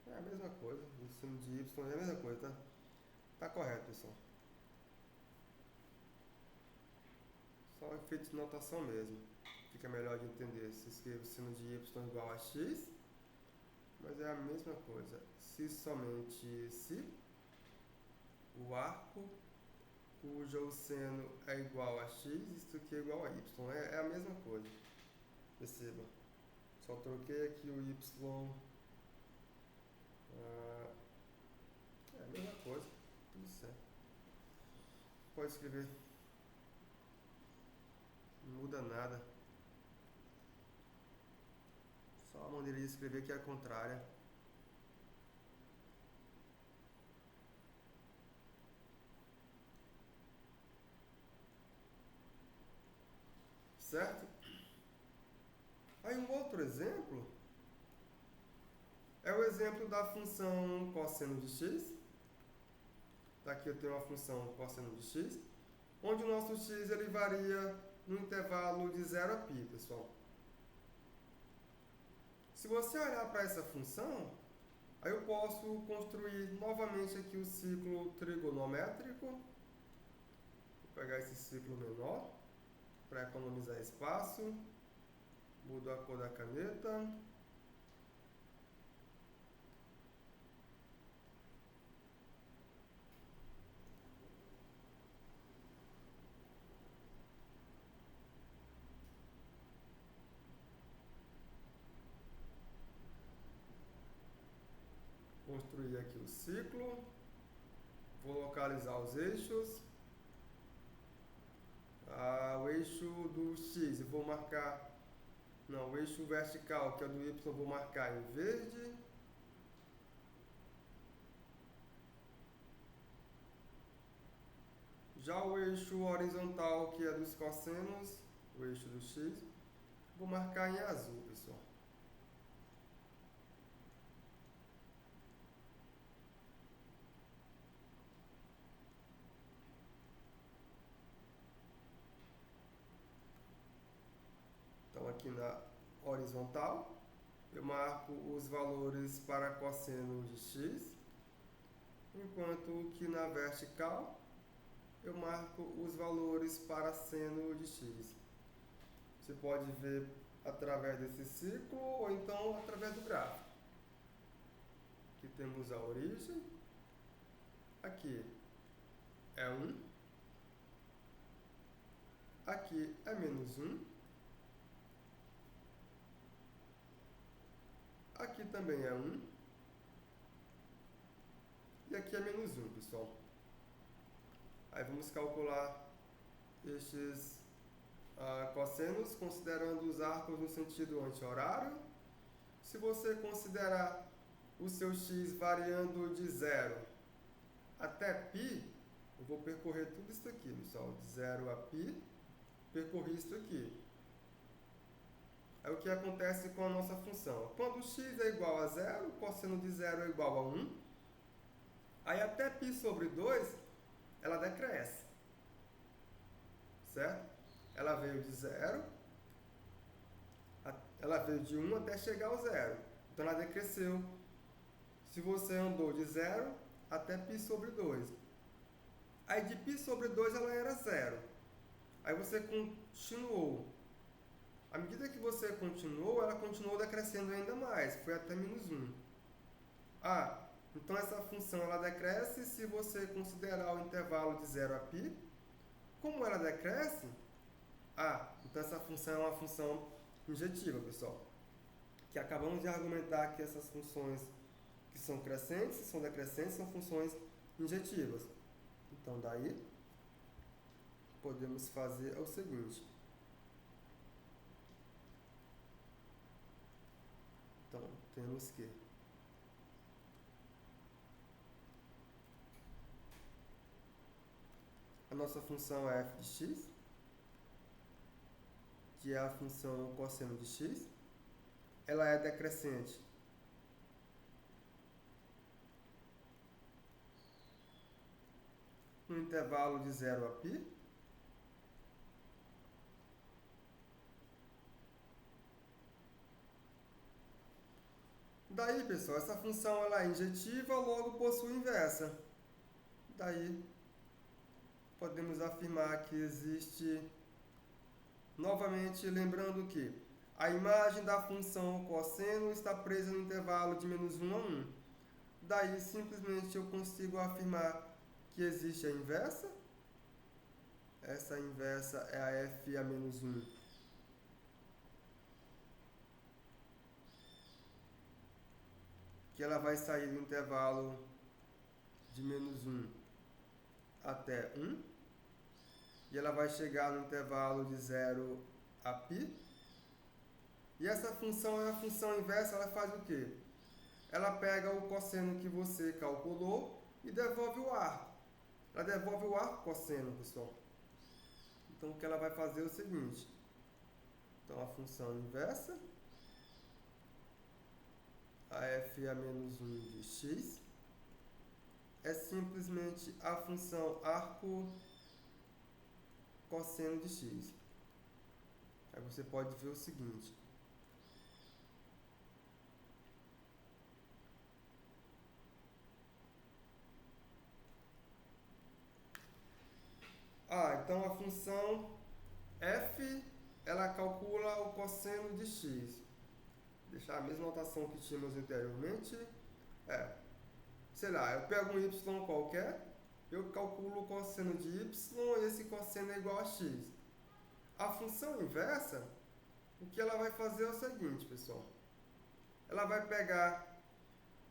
é a mesma coisa, o seno de y é a mesma coisa, tá? Tá correto, pessoal. Só efeito de notação mesmo. Fica melhor de entender. Se escreve o seno de y igual a x, mas é a mesma coisa. Se somente se, o arco cujo seno é igual a x, isso aqui é igual a y. É a mesma coisa. Perceba. Só troquei aqui o y. É a mesma coisa. Tudo certo. Pode escrever. Não muda nada. Só a maneira de escrever que é a contrária. Certo? Aí um outro exemplo é o exemplo da função cosseno de x. Aqui eu tenho uma função cosseno de x, onde o nosso x ele varia no intervalo de 0 a π, pessoal. Se você olhar para essa função, aí eu posso construir novamente aqui o ciclo trigonométrico. Vou pegar esse ciclo menor para economizar espaço. Mudo a cor da caneta. Construir aqui o ciclo. Vou localizar os eixos. O eixo do x eu vou marcar. Não, o eixo vertical, que é do y, eu vou marcar em verde. Já o eixo horizontal, que é dos cossenos, o eixo do x, vou marcar em azul, pessoal. Então aqui na horizontal, eu marco os valores para cosseno de x, enquanto que na vertical, eu marco os valores para seno de x. Você pode ver através desse ciclo ou então através do gráfico. Aqui temos a origem. Aqui é 1. Aqui é menos 1. Aqui também é 1. E aqui é menos 1, pessoal. Aí vamos calcular estes cossenos, considerando os arcos no sentido anti-horário. Se você considerar o seu x variando de 0 até π, eu vou percorrer tudo isso aqui, pessoal. De 0 a π, percorri isso aqui. Aí o que acontece com a nossa função? Quando x é igual a 0, o cosseno de 0 é igual a 1. Aí até π sobre 2, ela decresce. Certo? Ela veio de 0, ela veio de 1 até chegar ao 0. Então ela decresceu. Se você andou de 0 até π sobre 2. Aí de π sobre 2 ela era 0. Aí você continuou. À medida que você continuou, ela continuou decrescendo ainda mais. Foi até menos 1. Então essa função ela decresce se você considerar o intervalo de 0 a π. Como ela decresce, então essa função é uma função injetiva, pessoal. Que acabamos de argumentar que essas funções que são crescentes, são decrescentes, são funções injetivas. Então daí podemos fazer o seguinte. Então temos que a nossa função é f de x, que é a função cosseno de x, ela é decrescente no intervalo de 0 a π. Daí, pessoal, essa função ela é injetiva, logo possui inversa. Daí, podemos afirmar que existe, novamente lembrando que a imagem da função cosseno está presa no intervalo de -1 a 1. Daí, simplesmente, eu consigo afirmar que existe a inversa. Essa inversa é a f a menos 1. Que ela vai sair do intervalo de -1 até 1. E ela vai chegar no intervalo de 0 a π. E essa função é a função inversa, ela faz o quê? Ela pega o cosseno que você calculou e devolve o arco. Ela devolve o arco cosseno, pessoal. Então, o que ela vai fazer é o seguinte. Então, a função inversa, a f a menos 1 de x, é simplesmente a função arco cosseno de x. Aí você pode ver o seguinte. Então a função f, ela calcula o cosseno de x. Vou deixar a mesma notação que tínhamos anteriormente. Sei lá, eu pego um y qualquer, eu calculo o cosseno de y e esse cosseno é igual a x. A função inversa, o que ela vai fazer é o seguinte, pessoal. Ela vai pegar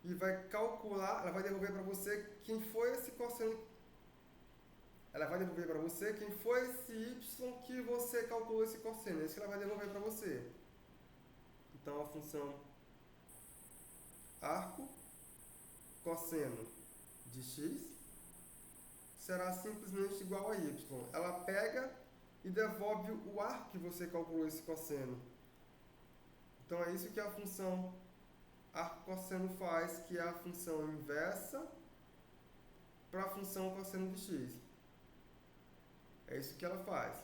e vai calcular, ela vai devolver para você quem foi esse cosseno. Ela vai devolver para você quem foi esse y que você calculou esse cosseno. É isso que ela vai devolver para você. Então, a função arco cosseno de x será simplesmente igual a y. Ela pega e devolve o arco que você calculou esse cosseno. Então, é isso que a função arco cosseno faz, que é a função inversa para a função cosseno de x. É isso que ela faz.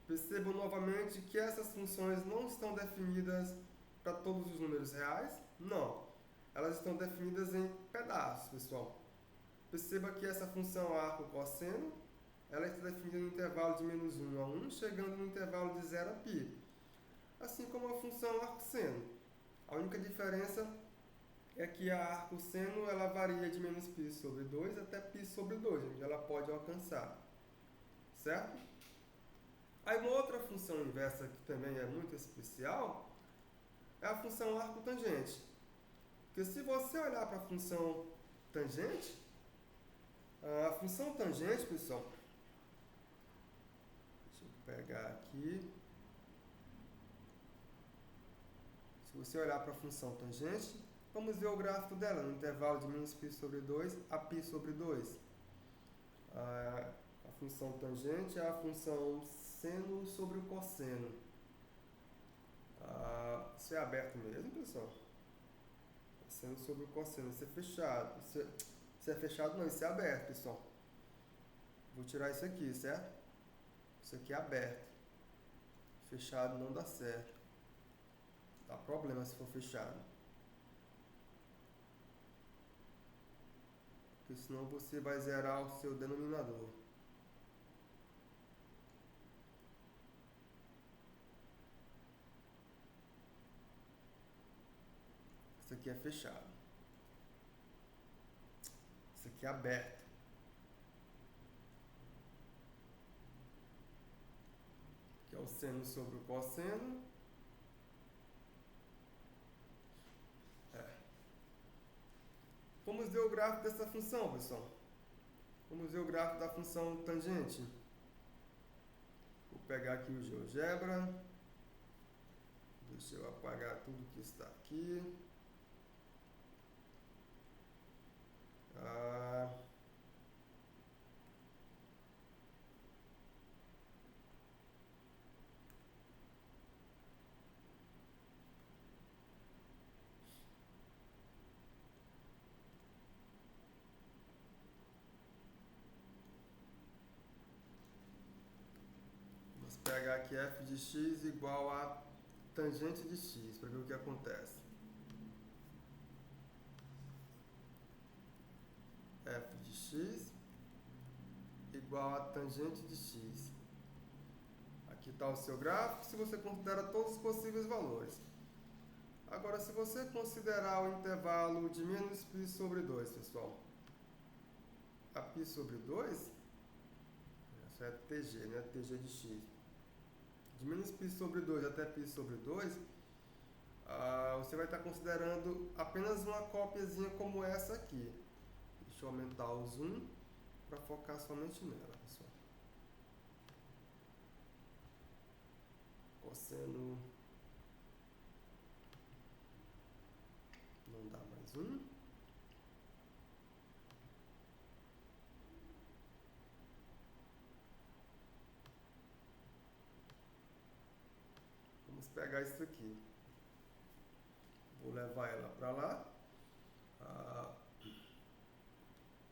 Percebam novamente que essas funções não estão definidas para todos os números reais. Não. Elas estão definidas em pedaços, pessoal. Perceba que essa função arco cosseno, ela está definida no intervalo de -1 a 1, chegando no intervalo de 0 a π. Assim como a função arco seno. A única diferença é que a arco seno ela varia de -π sobre 2 até π sobre 2, onde ela pode alcançar. Certo? Aí uma outra função inversa que também é muito especial é a função arco tangente. Porque se você olhar para a função tangente, a função tangente, pessoal, deixa eu pegar aqui. Se você olhar para a função tangente, vamos ver o gráfico dela no intervalo de -π sobre 2 a π sobre 2. A função tangente é a função seno sobre o cosseno. Isso é aberto mesmo, pessoal? Seno sobre o cosseno, isso é fechado. Isso é fechado não, isso é aberto, pessoal. Vou tirar isso aqui, certo? Isso aqui é aberto. Fechado não dá certo. Dá problema se for fechado. Porque senão você vai zerar o seu denominador. aqui é fechado. Isso aqui é aberto. Que é o seno sobre o cosseno. Vamos ver o gráfico dessa função, pessoal. Vamos ver o gráfico da função tangente. Vou pegar aqui o GeoGebra. Deixa eu apagar tudo que está aqui. Vamos pegar aqui f de x igual a tangente de x, para ver o que acontece. F de x igual a tangente de x. Aqui está o seu gráfico, se você considera todos os possíveis valores. Agora, se você considerar o intervalo de menos π sobre 2, pessoal, a π sobre 2, essa é tg, né? tg de x. De menos π sobre 2 até π sobre 2, você vai estar considerando apenas uma cópiazinha como essa aqui. Deixa eu aumentar o zoom para focar somente nela, pessoal. Cosseno. Não dá mais um. Vamos pegar isso aqui. Vou levar ela para lá.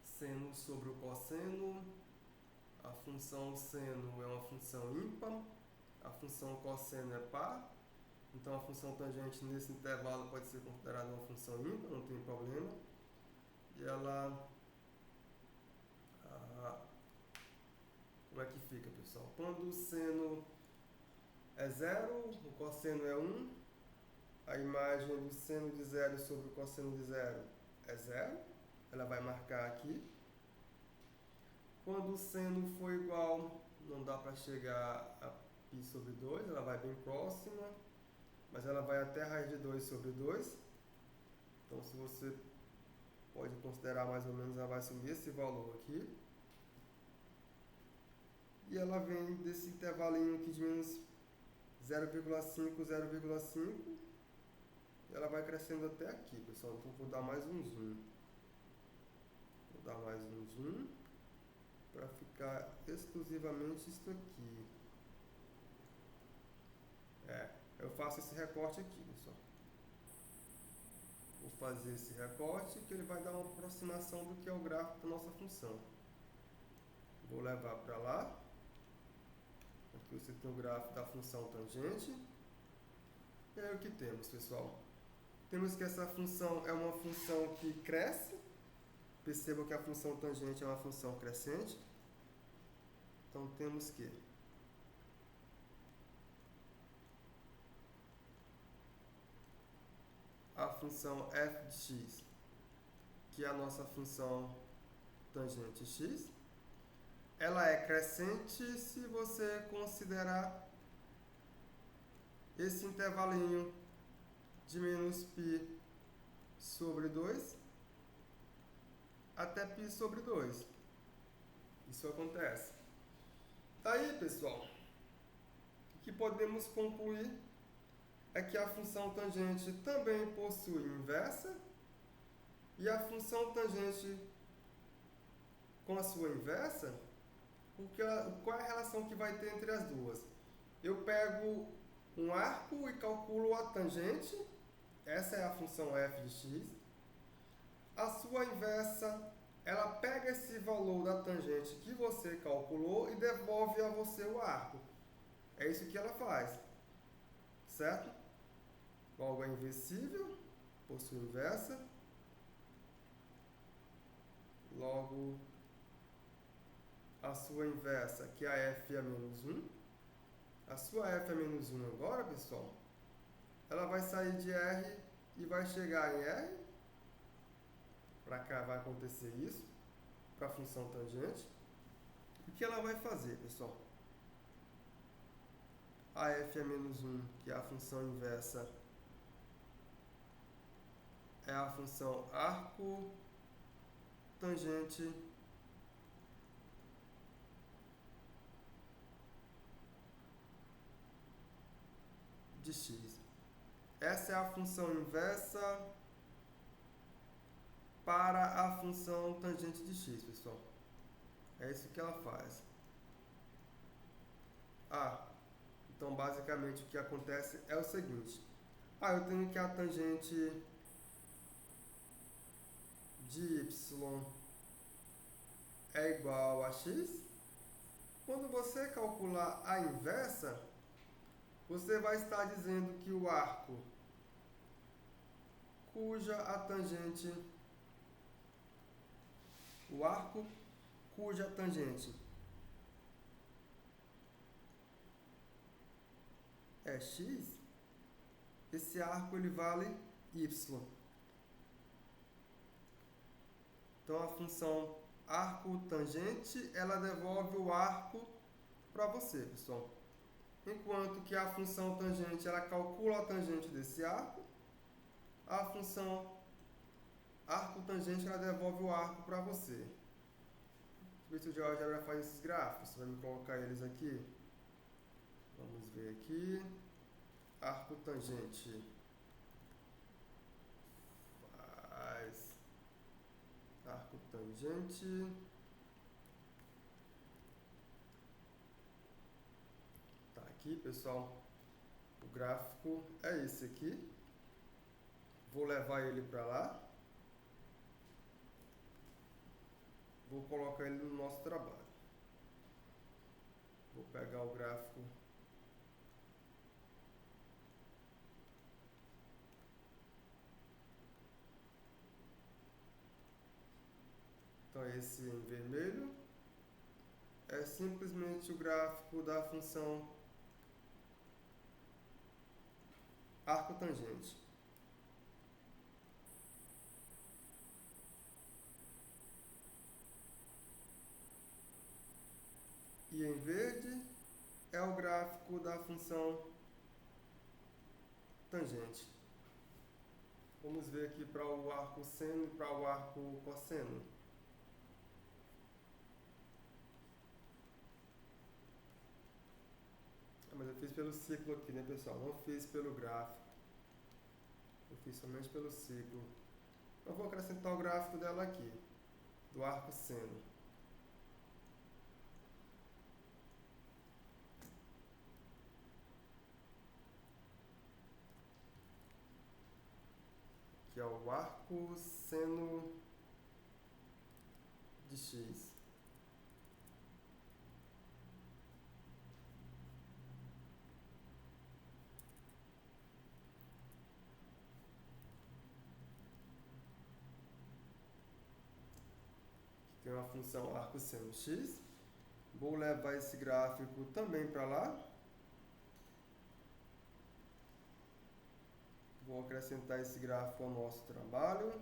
Seno sobre o cosseno. A função seno é uma função ímpar. A função cosseno é par. Então a função tangente nesse intervalo pode ser considerada uma função ímpar, não tem problema. E ela... como é que fica, pessoal? Quando o seno é 0, o cosseno é 1, a imagem do seno de 0 sobre o cosseno de 0 é 0, ela vai marcar aqui. Quando o seno for igual, não dá para chegar a π sobre 2, ela vai bem próxima, mas ela vai até a raiz de 2 sobre 2. Então, se você pode considerar mais ou menos, ela vai assumir esse valor aqui. E ela vem desse intervalinho aqui de menos 0,5, 0,5. E ela vai crescendo até aqui, pessoal. Então, vou dar mais um zoom. Vou dar mais um zoom para ficar exclusivamente isso aqui. Eu faço esse recorte aqui, pessoal. Vou fazer esse recorte que ele vai dar uma aproximação do que é o gráfico da nossa função. Vou levar para lá. Aqui você tem o gráfico da função tangente. E aí o que temos, pessoal? Temos que essa função é uma função que cresce. Percebam que a função tangente é uma função crescente. Então temos que a função f de x, que é a nossa função tangente x, ela é crescente se você considerar esse intervalinho de menos π sobre 2 até π sobre 2. Isso acontece. Daí, pessoal, o que podemos concluir é que a função tangente também possui inversa, e a função tangente com a sua inversa, qual é a relação que vai ter entre as duas? Eu pego um arco e calculo a tangente, essa é a função f de x. A sua inversa, ela pega esse valor da tangente que você calculou e devolve a você o arco. É isso que ela faz, certo? Logo é inversível, possui inversa. Logo, a sua inversa, que é a f a menos 1. A sua f a menos 1 agora, pessoal, ela vai sair de R e vai chegar em R. Para cá vai acontecer isso, para a função tangente. O que ela vai fazer, pessoal? A f é menos 1, que é a função inversa, é a função arco tangente de x. Essa é a função inversa para a função tangente de x, pessoal. É isso que ela faz. Então basicamente o que acontece é o seguinte. Eu tenho que a tangente de y é igual a x. Quando você calcular a inversa, você vai estar dizendo que o arco cuja tangente é x, esse arco ele vale y. Então a função arco tangente, ela devolve o arco para você, pessoal. Enquanto que a função tangente, ela calcula a tangente desse arco, a função arco tangente, ela devolve o arco para você. Deixa eu ver se o GeoGebra faz esses gráficos. Você vai me colocar eles aqui. Vamos ver aqui. Arco tangente. Faz arco tangente. Tá aqui, pessoal. O gráfico é esse aqui. Vou levar ele para lá. Vou colocar ele no nosso trabalho. Vou pegar o gráfico. Então esse em vermelho é simplesmente o gráfico da função arco tangente. E em verde é o gráfico da função tangente. Vamos ver aqui para o arco seno e para o arco cosseno. Mas eu fiz pelo ciclo aqui, né, pessoal? Não fiz pelo gráfico. Eu fiz somente pelo ciclo. Eu vou acrescentar o gráfico dela aqui, do arco seno. Que é o arco seno de x. Tem uma função arco seno x. Vou levar esse gráfico também para lá. Vou acrescentar esse gráfico ao nosso trabalho.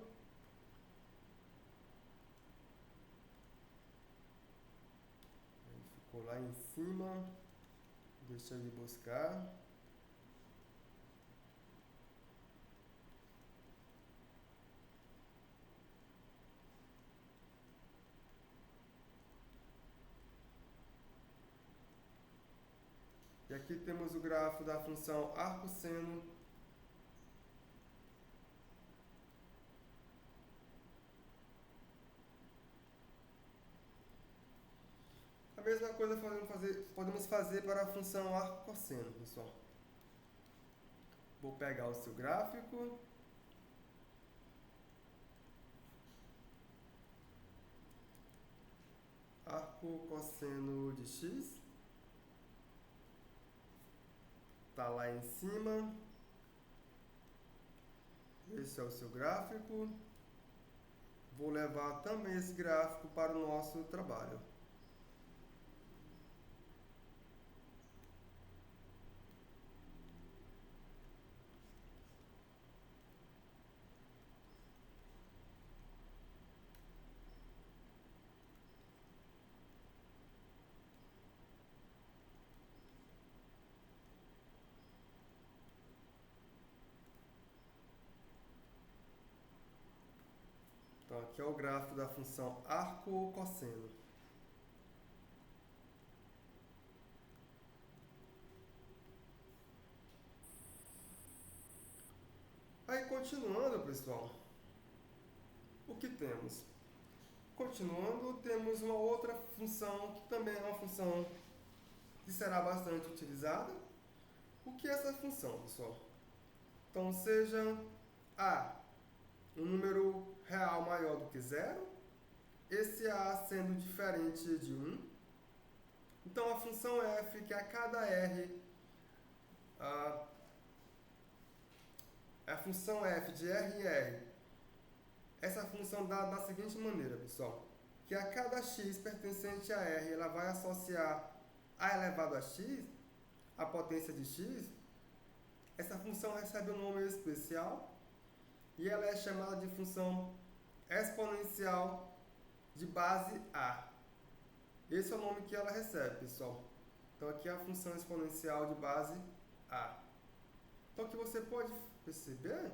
Ele ficou lá em cima. Deixa eu ir buscar. E aqui temos o gráfico da função arco seno a mesma coisa podemos fazer para a função arco cosseno, pessoal. Vou pegar o seu gráfico. Arco cosseno de x. Está lá em cima. Esse é o seu gráfico. Vou levar também esse gráfico para o nosso trabalho. Então aqui é o gráfico da função arco-cosseno. Aí continuando, pessoal, o que temos? Continuando, temos uma outra função que também é uma função que será bastante utilizada. O que é essa função, pessoal? Então, seja A um número real maior do que zero, esse A sendo diferente de 1. Então, a função f, que a cada r, a função f de r e r, essa função dá da seguinte maneira, pessoal, que a cada x pertencente a r, ela vai associar a elevado a x, a potência de x. Essa função recebe um nome especial e ela é chamada de função exponencial de base A. Esse é o nome que ela recebe, pessoal. Então aqui é a função exponencial de base A. Então o que você pode perceber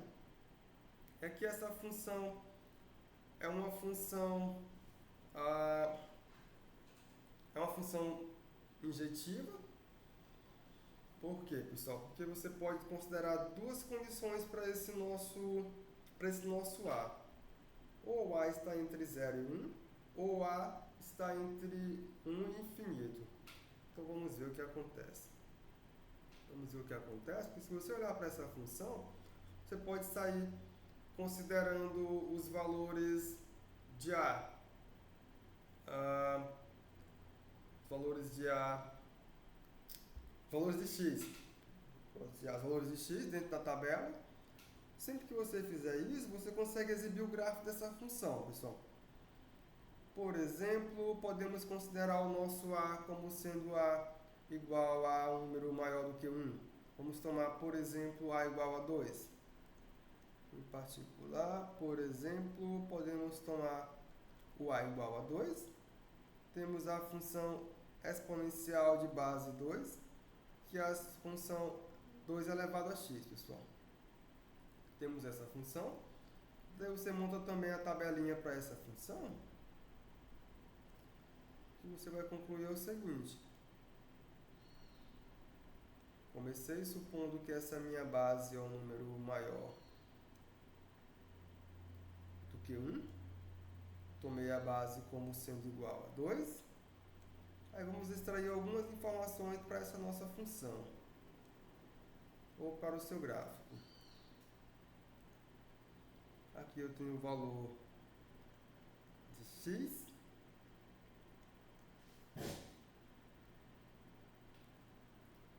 é que essa função é uma função injetiva. Por quê, pessoal? Porque você pode considerar duas condições para esse nosso A. Ou A está entre 0 e 1, ou A está entre 1 e infinito. Então vamos ver o que acontece. Porque se você olhar para essa função, você pode sair considerando os valores de A. Valores de x. Os valores de x dentro da tabela. Sempre que você fizer isso, você consegue exibir o gráfico dessa função, pessoal. Por exemplo, podemos considerar o nosso A como sendo A igual a um número maior do que 1. Vamos tomar, por exemplo, A igual a 2. Em particular, por exemplo, podemos tomar o A igual a 2. Temos a função exponencial de base 2, que é a função 2 elevado a x, pessoal. Temos essa função. Daí você monta também a tabelinha para essa função. E você vai concluir o seguinte. Comecei supondo que essa minha base é um número maior do que 1. Tomei a base como sendo igual a 2. Aí vamos extrair algumas informações para essa nossa função. Ou para o seu gráfico. Aqui eu tenho o valor de x.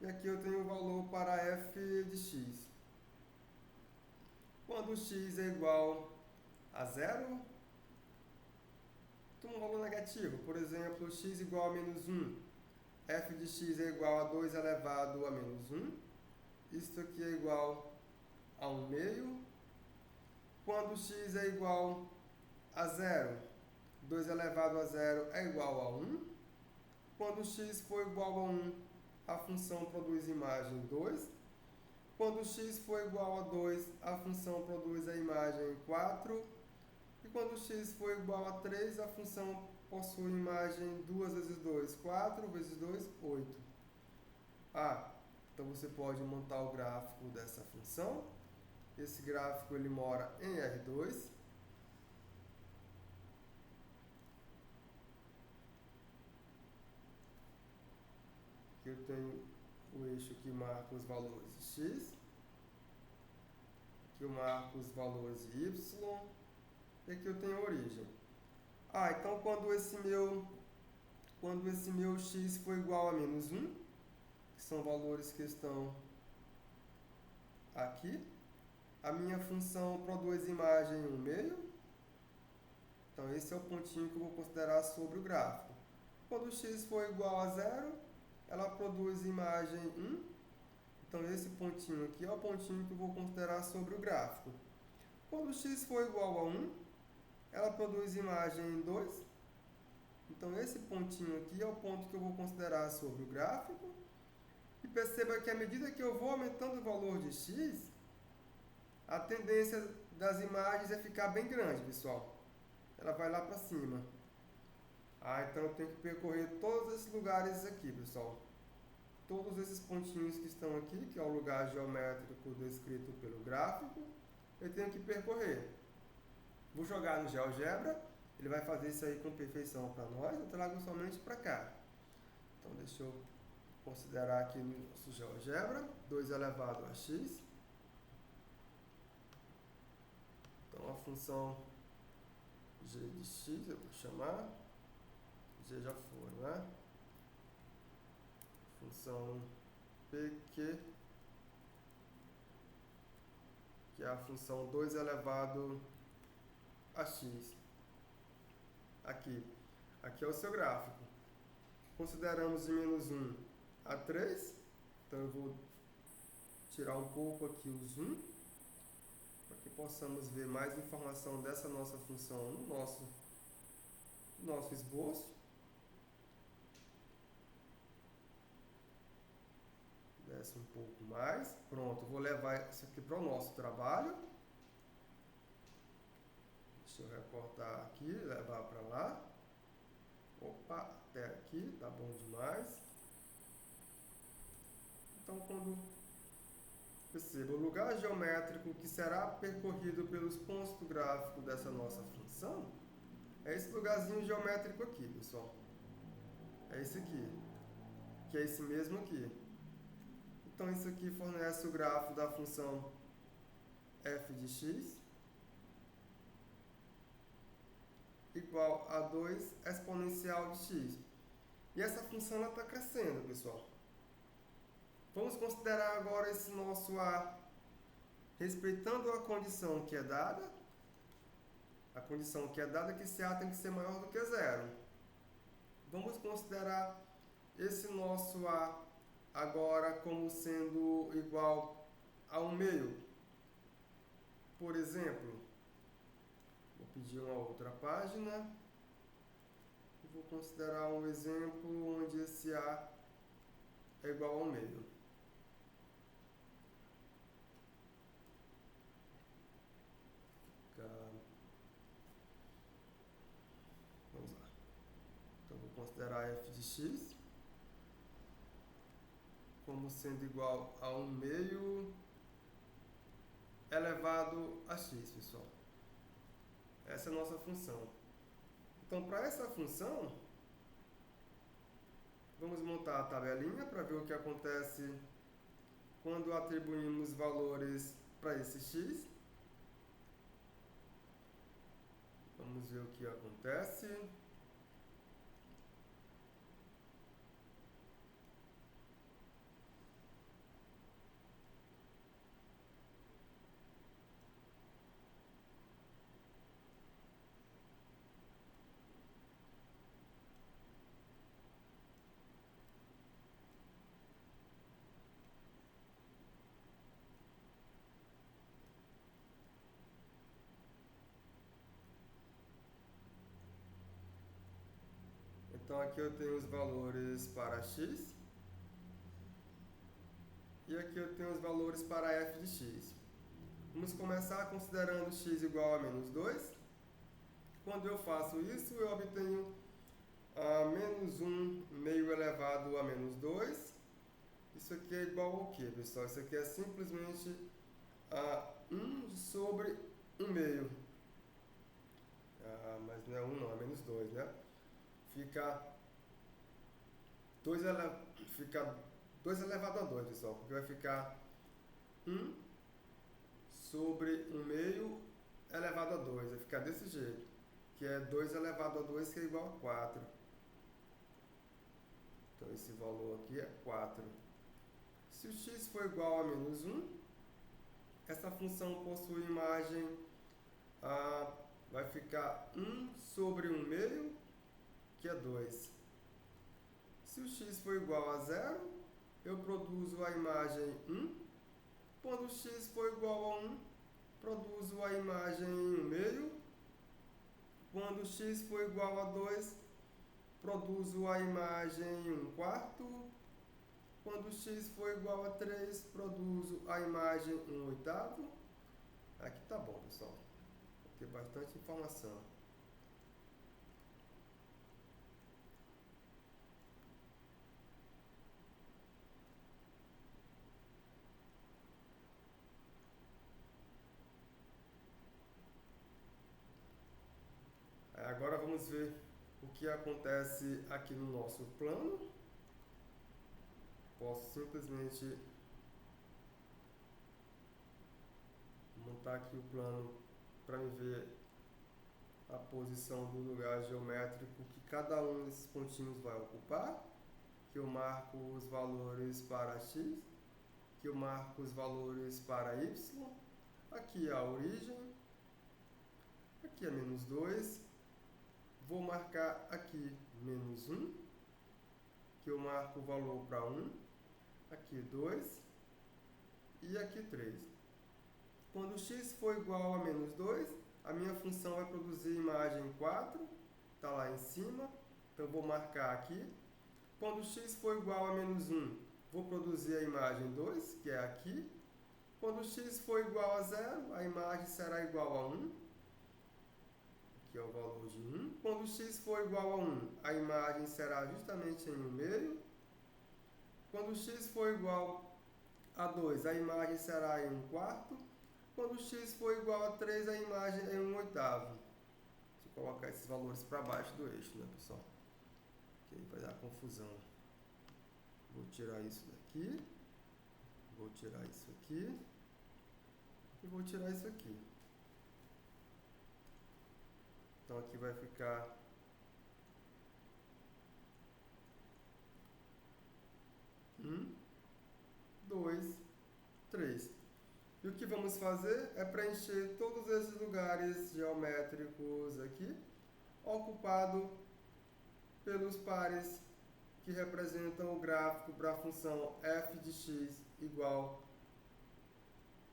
E aqui eu tenho o valor para f de x. Quando x é igual a 0, toma um valor negativo. Por exemplo, x igual a menos 1. F de x é igual a 2 elevado a menos 1. Isto aqui é igual a 1 meio. Quando x é igual a 0, 2 elevado a 0 é igual a 1. Quando x for igual a 1, a função produz imagem 2. Quando x for igual a 2, a função produz a imagem 4. E quando x for igual a 3, a função possui imagem 2 vezes 2, 4 vezes 2, 8. Então você pode montar o gráfico dessa função. Esse gráfico ele mora em R2. Aqui eu tenho o eixo que marca os valores de x. Aqui eu marco os valores de y. E aqui eu tenho a origem. Então quando esse meu x for igual a menos 1, que são valores que estão aqui, a minha função produz imagem 1 meio. Então esse é o pontinho que eu vou considerar sobre o gráfico. Quando x for igual a 0, ela produz imagem 1. Então esse pontinho aqui é o pontinho que eu vou considerar sobre o gráfico. Quando x for igual a 1, ela produz imagem 2. Então esse pontinho aqui é o ponto que eu vou considerar sobre o gráfico. E perceba que à medida que eu vou aumentando o valor de x, a tendência das imagens é ficar bem grande, pessoal. ela vai lá para cima. Então eu tenho que percorrer todos esses lugares aqui, pessoal. Todos esses pontinhos que estão aqui, que é o lugar geométrico descrito pelo gráfico, eu tenho que percorrer. Vou jogar no GeoGebra, ele vai fazer isso aí com perfeição para nós, eu trago somente para cá. Então deixa eu considerar aqui no nosso GeoGebra, 2 elevado a x. Então a função g de x eu vou chamar, g já foi, né? Função pq, que é a função 2 elevado a x. Aqui é o seu gráfico. Consideramos de menos 1 a 3, então eu vou tirar um pouco aqui o zoom, para que possamos ver mais informação dessa nossa função no nosso esboço. Desce um pouco mais. Pronto, vou levar isso aqui para o nosso trabalho. Deixa eu recortar aqui, levar para lá. Opa, até aqui, tá bom demais. Então, quando perceba o lugar geométrico que será percorrido pelos pontos do gráfico dessa nossa função, é esse lugarzinho geométrico aqui, pessoal. É esse aqui, que é esse mesmo aqui. Então, isso aqui fornece o gráfico da função f de x igual a 2 exponencial de x. E essa função está crescendo, pessoal. Vamos considerar agora esse nosso a, respeitando a condição que é dada. A condição que é dada é que esse a tem que ser maior do que zero. Vamos considerar esse nosso a agora como sendo igual a 1/2. Por exemplo, vou pedir uma outra página. Vou considerar um exemplo onde esse a é igual a 1/2. Vamos lá. Então, vou considerar f de x como sendo igual a 1/2 elevado a x, pessoal. Essa é a nossa função. Então, para essa função, vamos montar a tabelinha para ver o que acontece quando atribuímos valores para esse x. Vamos ver o que acontece. Então aqui eu tenho os valores para x e aqui eu tenho os valores para f de x. Vamos começar considerando x igual a menos 2. Quando eu faço isso, eu obtenho menos 1 meio elevado a menos 2. Isso aqui é igual ao quê, pessoal? Isso aqui é simplesmente 1 sobre 1 meio. Mas não é 1 não, é menos 2, né? Fica 2 elevado a 2, pessoal, porque vai ficar 1 sobre 1 meio elevado a 2, vai ficar desse jeito, que é 2 elevado a 2, que é igual a 4. Então, esse valor aqui é 4. Se o x for igual a menos 1, essa função possui imagem, vai ficar 1 sobre 1 meio, que é 2. Se o x for igual a 0, eu produzo a imagem 1. Quando o x for igual a 1, produzo a imagem 1 meio. Quando o x for igual a 2, produzo a imagem 1 quarto. Quando o x for igual a 3, produzo a imagem 1 oitavo. Aqui tá bom, pessoal. Tem bastante informação. Agora vamos ver o que acontece aqui no nosso plano. Posso simplesmente montar aqui o plano para me ver a posição do lugar geométrico que cada um desses pontinhos vai ocupar. Que eu marco os valores para x, que eu marco os valores para y. Aqui é a origem, aqui é menos 2. Vou marcar aqui menos 1, que eu marco o valor para 1. Aqui 2 e aqui 3. Quando x for igual a menos 2, a minha função vai produzir imagem 4, está lá em cima, então vou marcar aqui. Quando x for igual a menos 1, vou produzir a imagem 2, que é aqui. Quando x for igual a 0, a imagem será igual a 1, que é o valor de 1. Quando x for igual a 1, a imagem será justamente em 1/2. Quando x for igual a 2, a imagem será em 1/4. Quando x for igual a 3, a imagem é em 1/8. Deixa eu colocar esses valores para baixo do eixo, né, pessoal? Que aí vai dar confusão. Vou tirar isso daqui. Vou tirar isso aqui. E vou tirar isso aqui. Então aqui vai ficar 1, 2, 3. E o que vamos fazer é preencher todos esses lugares geométricos aqui, ocupado pelos pares que representam o gráfico para a função f de x igual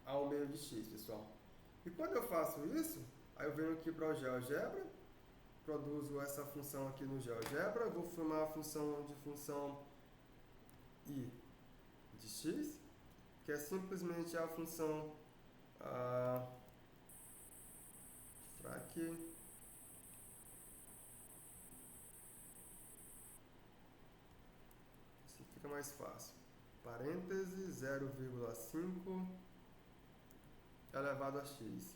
ao meio de x, pessoal. E quando eu faço isso, aí eu venho aqui para o GeoGebra, produzo essa função aqui no GeoGebra, vou formar a função I de x, que é simplesmente a função frac assim fica mais fácil. Parêntese 0,5 elevado a x.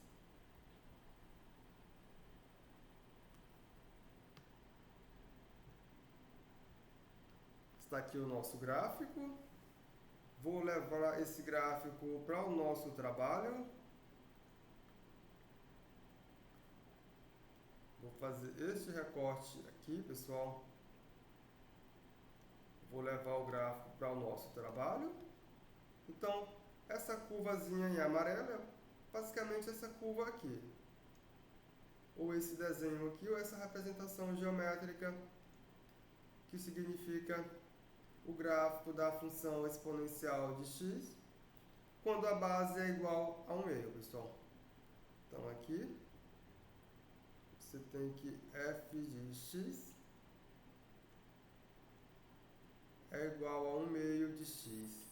Está aqui o nosso gráfico. Vou levar esse gráfico para o nosso trabalho. Vou fazer este recorte aqui, pessoal. Vou levar o gráfico para o nosso trabalho. Então, essa curvazinha em amarelo é basicamente essa curva aqui. Ou esse desenho aqui, ou essa representação geométrica, que significa o gráfico da função exponencial de x, quando a base é igual a 1/2, pessoal. Então, aqui, você tem que f de x é igual a 1/2 de x.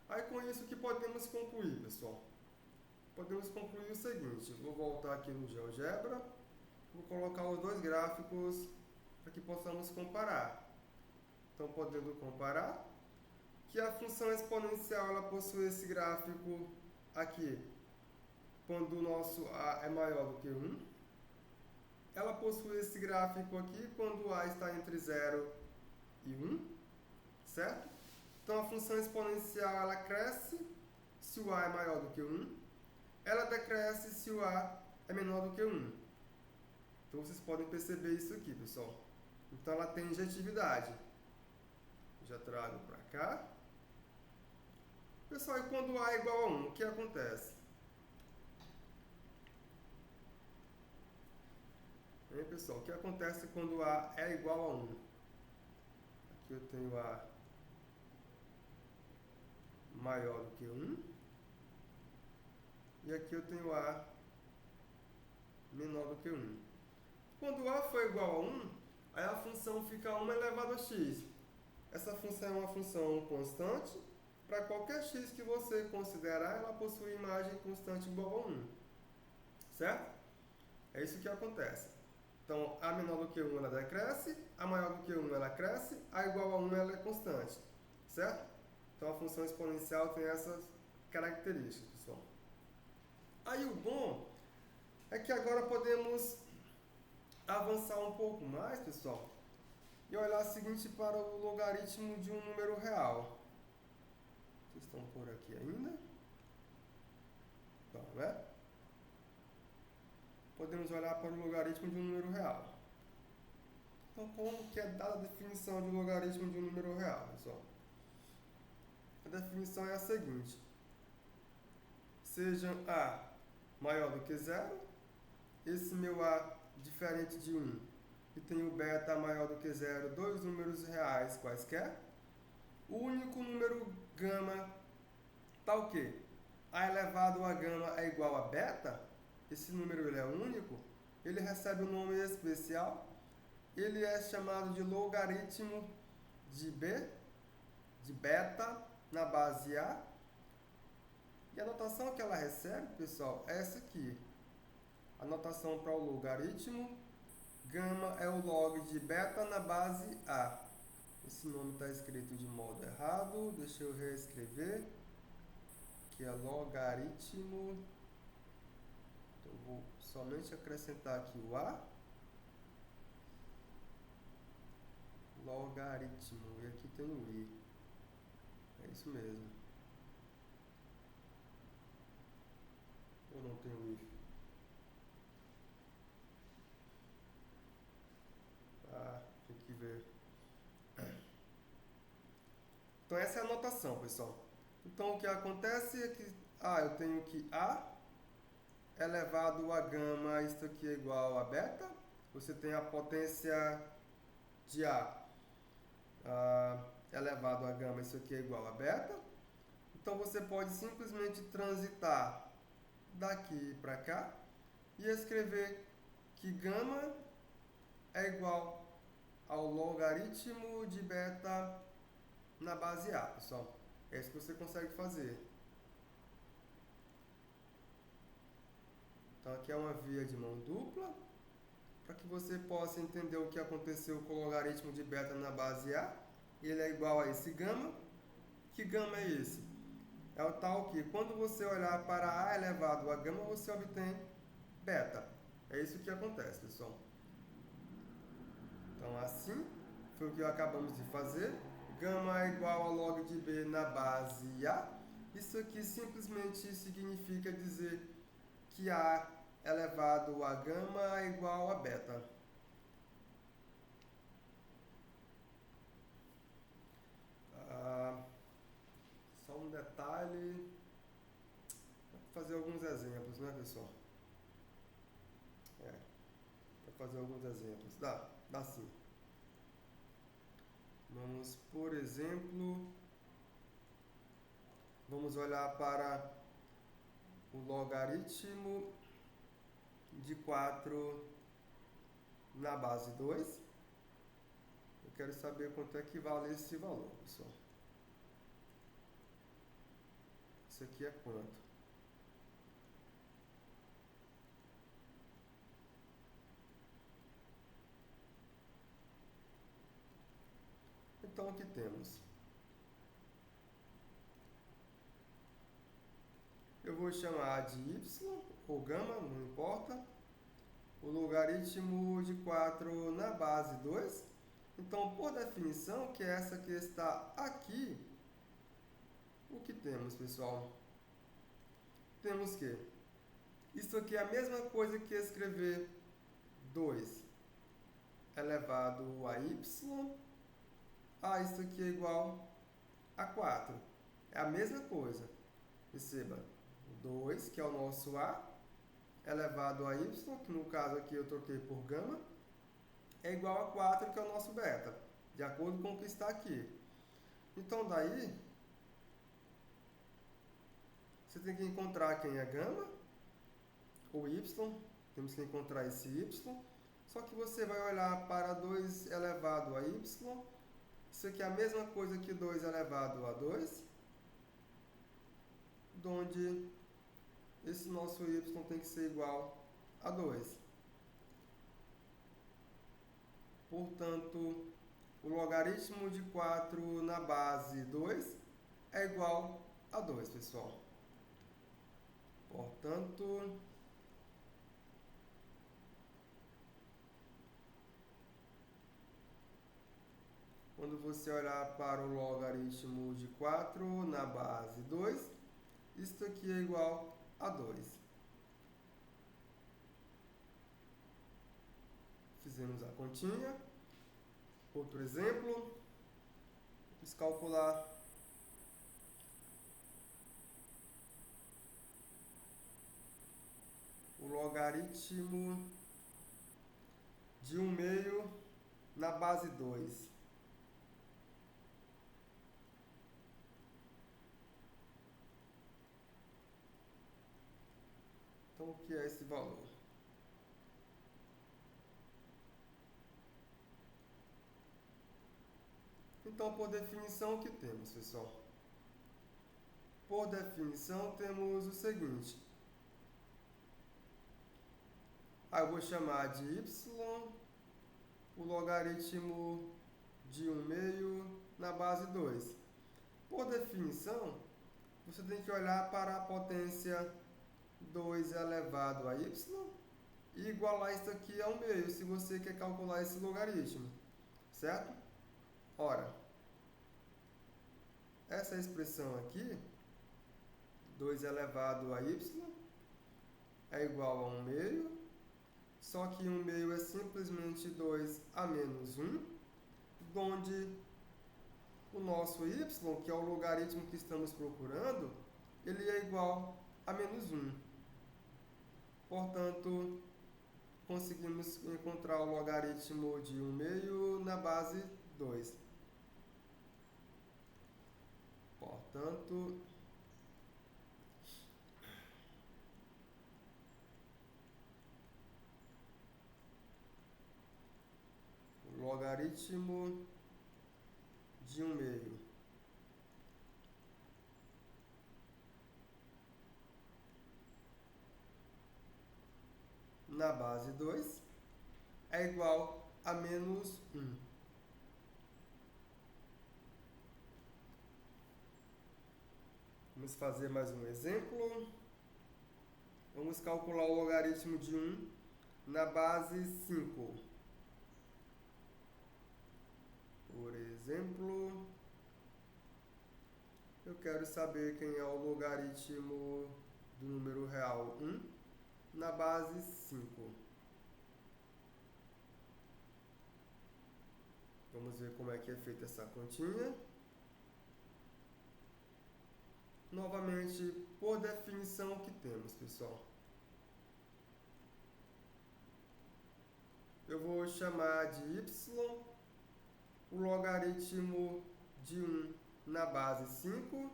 Aí, com isso, o que podemos concluir, pessoal? Podemos concluir o seguinte. Vou voltar aqui no GeoGebra. Vou colocar os dois gráficos para que possamos comparar. Então, podendo comparar, que a função exponencial ela possui esse gráfico aqui, quando o nosso a é maior do que 1. Ela possui esse gráfico aqui quando a está entre 0 e 1, certo? Então, a função exponencial ela cresce se o a é maior do que 1. Ela decresce se o a é menor do que 1. Então, vocês podem perceber isso aqui, pessoal. Então, ela tem injetividade. Já trago para cá. Pessoal, e quando a é igual a 1, o que acontece? Hein, pessoal? O que acontece quando a é igual a 1? Aqui eu tenho a maior do que 1. E aqui eu tenho a menor do que 1. Quando a for igual a 1, aí a função fica 1 elevado a x. Essa função é uma função constante. Para qualquer x que você considerar, ela possui imagem constante igual a 1. Certo? É isso que acontece. Então, a menor do que 1 ela decresce, a maior do que 1 ela cresce, a igual a 1 ela é constante. Certo? Então, a função exponencial tem essas características, pessoal. Aí o bom é que agora podemos avançar um pouco mais, pessoal, e olhar o seguinte para o logaritmo de um número real. Vocês estão por aqui ainda? Então, né? Podemos olhar para o logaritmo de um número real. Então, como que é dada a definição de logaritmo de um número real, pessoal? A definição é a seguinte: seja A maior do que zero, esse meu A diferente de 1 e tem o beta maior do que zero, dois números reais quaisquer, o único número gama tá o quê? A elevado a gama é igual a beta, esse número ele é único, ele recebe um nome especial, ele é chamado de logaritmo de B, de beta, na base A, e a notação que ela recebe, pessoal, é essa aqui. A notação para o logaritmo, gama é o log de beta na base A. Esse nome está escrito de modo errado, deixa eu reescrever, que é logaritmo. Então, eu vou somente acrescentar aqui o A. Logaritmo, e aqui tem o I. É isso mesmo. Ou não tem o I? Ah, tem que ver. Então essa é a notação, pessoal. Então o que acontece é que eu tenho que A elevado a gama, isto aqui é igual a beta. Você tem a potência de A elevado a gama, isso aqui é igual a beta. Então você pode simplesmente transitar daqui para cá e escrever que gama é igual ao logaritmo de beta na base A, pessoal. É isso que você consegue fazer. Então aqui é uma via de mão dupla, para que você possa entender o que aconteceu com o logaritmo de beta na base A. Ele é igual a esse gama. Que gama é esse? É o tal que, quando você olhar para A elevado a gama, você obtém beta. É isso que acontece, pessoal. Então, assim, foi o que acabamos de fazer. Gama é igual a log de B na base A. Isso aqui simplesmente significa dizer que A elevado a gama é igual a beta. Só um detalhe. Vou fazer alguns exemplos, né, pessoal? Vou fazer alguns exemplos. Dá sim. Vamos, por exemplo, vamos olhar para o logaritmo de 4 na base 2. Eu quero saber quanto é que vale esse valor, pessoal. Isso aqui é quanto? Então, aqui temos. Eu vou chamar de y, ou gama, não importa. O logaritmo de 4 na base 2. Então, por definição, que é essa que está aqui, o que temos, pessoal? Temos que isso aqui é a mesma coisa que escrever 2 elevado a y. Isso aqui é igual a 4. É a mesma coisa. Perceba, 2, que é o nosso A, elevado a y, que no caso aqui eu troquei por gama, é igual a 4, que é o nosso beta, de acordo com o que está aqui. Então, daí, você tem que encontrar quem é gama, ou y, temos que encontrar esse y, só que você vai olhar para 2 elevado a y, isso aqui é a mesma coisa que 2 elevado a 2, onde esse nosso y tem que ser igual a 2. Portanto, o logaritmo de 4 na base 2 é igual a 2, pessoal. Portanto, quando você olhar para o logaritmo de 4 na base 2, isto aqui é igual a 2. Fizemos a continha. Outro exemplo, vamos calcular o logaritmo de 1/2 na base 2. Então, o que é esse valor? Então, por definição, o que temos, pessoal? Por definição, temos o seguinte. Eu vou chamar de y o logaritmo de 1/2 na base 2. Por definição, você tem que olhar para a potência 2 elevado a y e igualar isso aqui a 1/2, se você quer calcular esse logaritmo, certo? Ora, essa expressão aqui, 2 elevado a y, é igual a 1/2, só que 1/2 é simplesmente 2 a menos 1, onde o nosso y, que é o logaritmo que estamos procurando, ele é igual a menos 1. Portanto, conseguimos encontrar o logaritmo de 1/2 na base 2. Portanto, o logaritmo de 1/2 na base 2 é igual a menos 1. Vamos fazer mais um exemplo. Vamos calcular o logaritmo de 1 na base 5. Por exemplo, eu quero saber quem é o logaritmo do número real 1 na base 5. Vamos ver como é que é feita essa continha. Novamente, por definição, o que temos, pessoal? Eu vou chamar de y o logaritmo de 1 na base 5.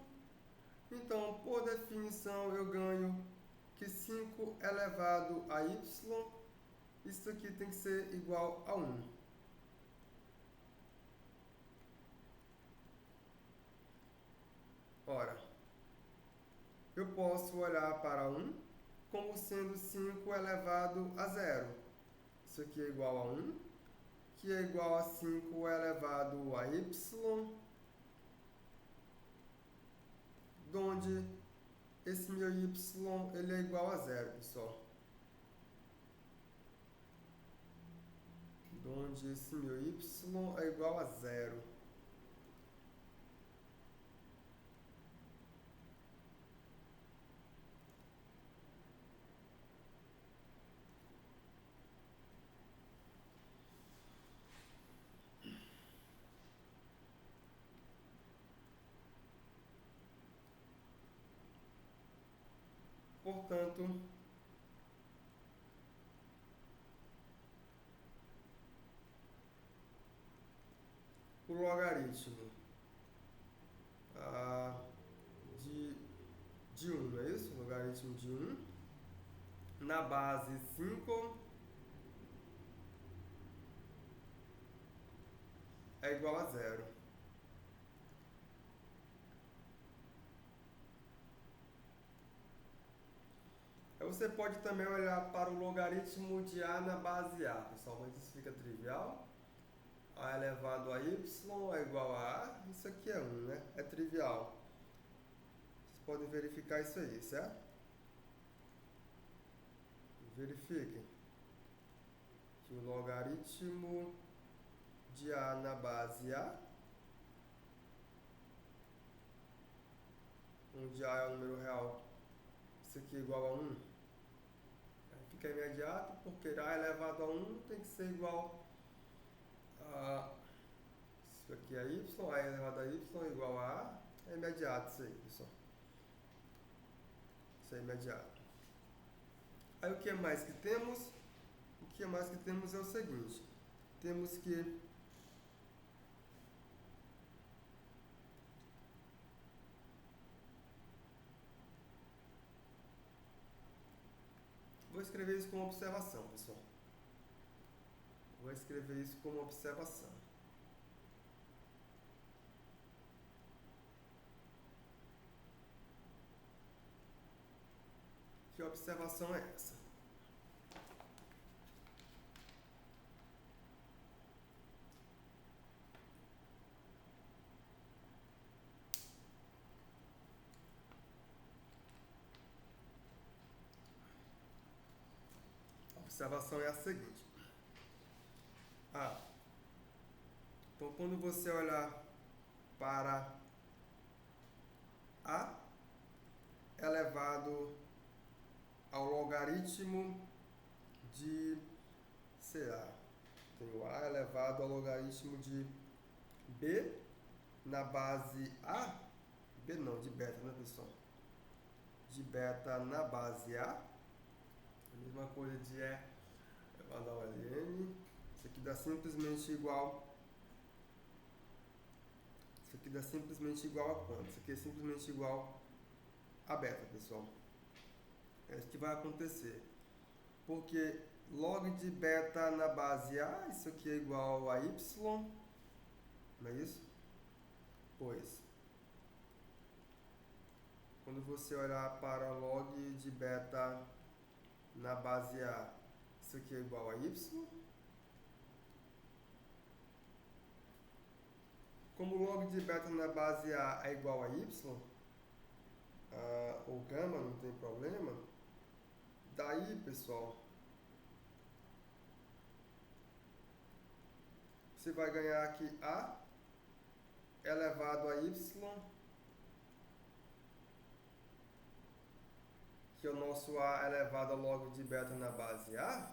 Então, por definição, eu ganho que 5 elevado a y, isso aqui tem que ser igual a 1. Ora, eu posso olhar para 1 como sendo 5 elevado a 0. Isso aqui é igual a 1, que é igual a 5 elevado a y, onde esse meu y ele é igual a 0, pessoal. Onde esse meu y é igual a 0. Portanto, o logaritmo de 1, não é isso? O logaritmo de 1 na base 5 é igual a 0. Você pode também olhar para o logaritmo de A na base A, pessoal, mas isso fica trivial. A elevado a y é igual a A, isso aqui é 1, né? É trivial. Vocês podem verificar isso aí, certo? verifiquem que o logaritmo de A na base A, onde A é o número real, isso aqui é igual a 1. Aí fica imediato, porque A elevado a 1 tem que ser igual a... Isso aqui é Y, A elevado a Y igual a A. É imediato isso aí, pessoal. Isso é imediato. Aí o que mais que temos? O que mais que temos é o seguinte. Temos que vou escrever isso como observação, pessoal. Vou escrever isso como observação. Que observação é essa? A observação é a seguinte. Então quando você olhar para A elevado ao logaritmo de, sei lá, tem o A elevado ao logaritmo de B na base A, B não, de beta, né, pessoal? De beta na base A, a mesma coisa de E elevado ao ln, isso aqui dá simplesmente igual, isso aqui dá simplesmente igual a quanto? Isso aqui é simplesmente igual a beta, pessoal. É isso que vai acontecer. Porque log de beta na base A, isso aqui é igual a Y, não é isso? Pois, quando você olhar para log de beta na base A, isso aqui é igual a Y. Como log de beta na base A é igual a Y, ou gama, não tem problema, daí, pessoal, você vai ganhar aqui A elevado a Y, que é o nosso A elevado ao log de beta na base A,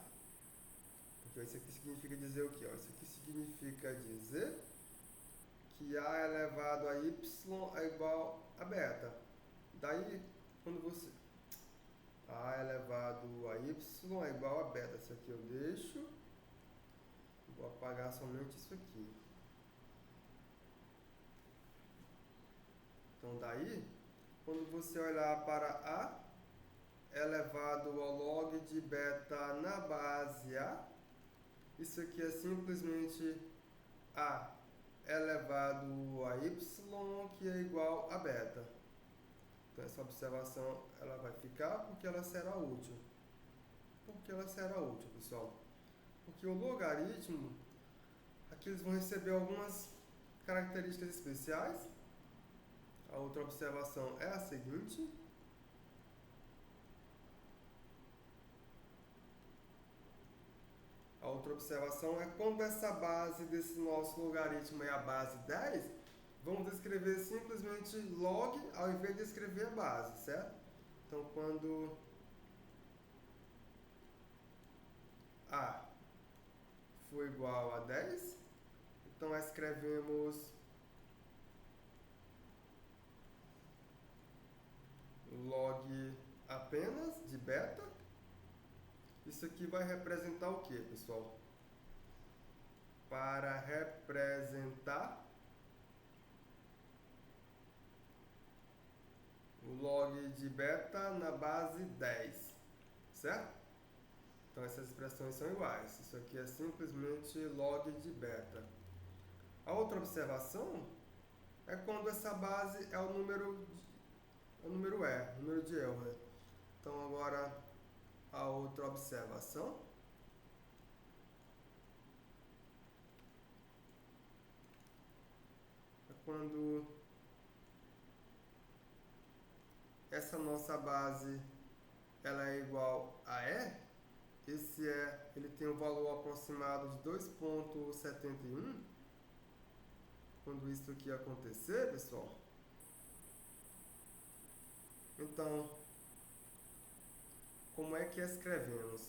porque isso aqui significa dizer o quê? Isso aqui significa dizer que A elevado a Y é igual a beta. Daí, quando você... A elevado a Y é igual a beta. Isso aqui eu deixo. Vou apagar somente isso aqui. Então, daí, quando você olhar para A elevado ao log de beta na base A, isso aqui é simplesmente A elevado a Y, que é igual a beta. Então, essa observação ela vai ficar porque ela será útil. Por que ela será útil, pessoal? Porque o logaritmo, aqui eles vão receber algumas características especiais. A outra observação é a seguinte. A outra observação é quando essa base desse nosso logaritmo é a base 10, vamos escrever simplesmente log ao invés de escrever a base, certo? Então, quando A for igual a 10, então escrevemos log apenas de beta. Isso aqui vai representar o que, pessoal? Para representar o log de beta na base 10, certo? Então essas expressões são iguais. Isso aqui é simplesmente log de beta. A outra observação é quando essa base é o número E, o número de Euler. Então agora a outra observação é quando essa nossa base ela é igual a E, ele tem um valor aproximado de 2,71. Quando isso aqui acontecer, pessoal, então, como é que escrevemos?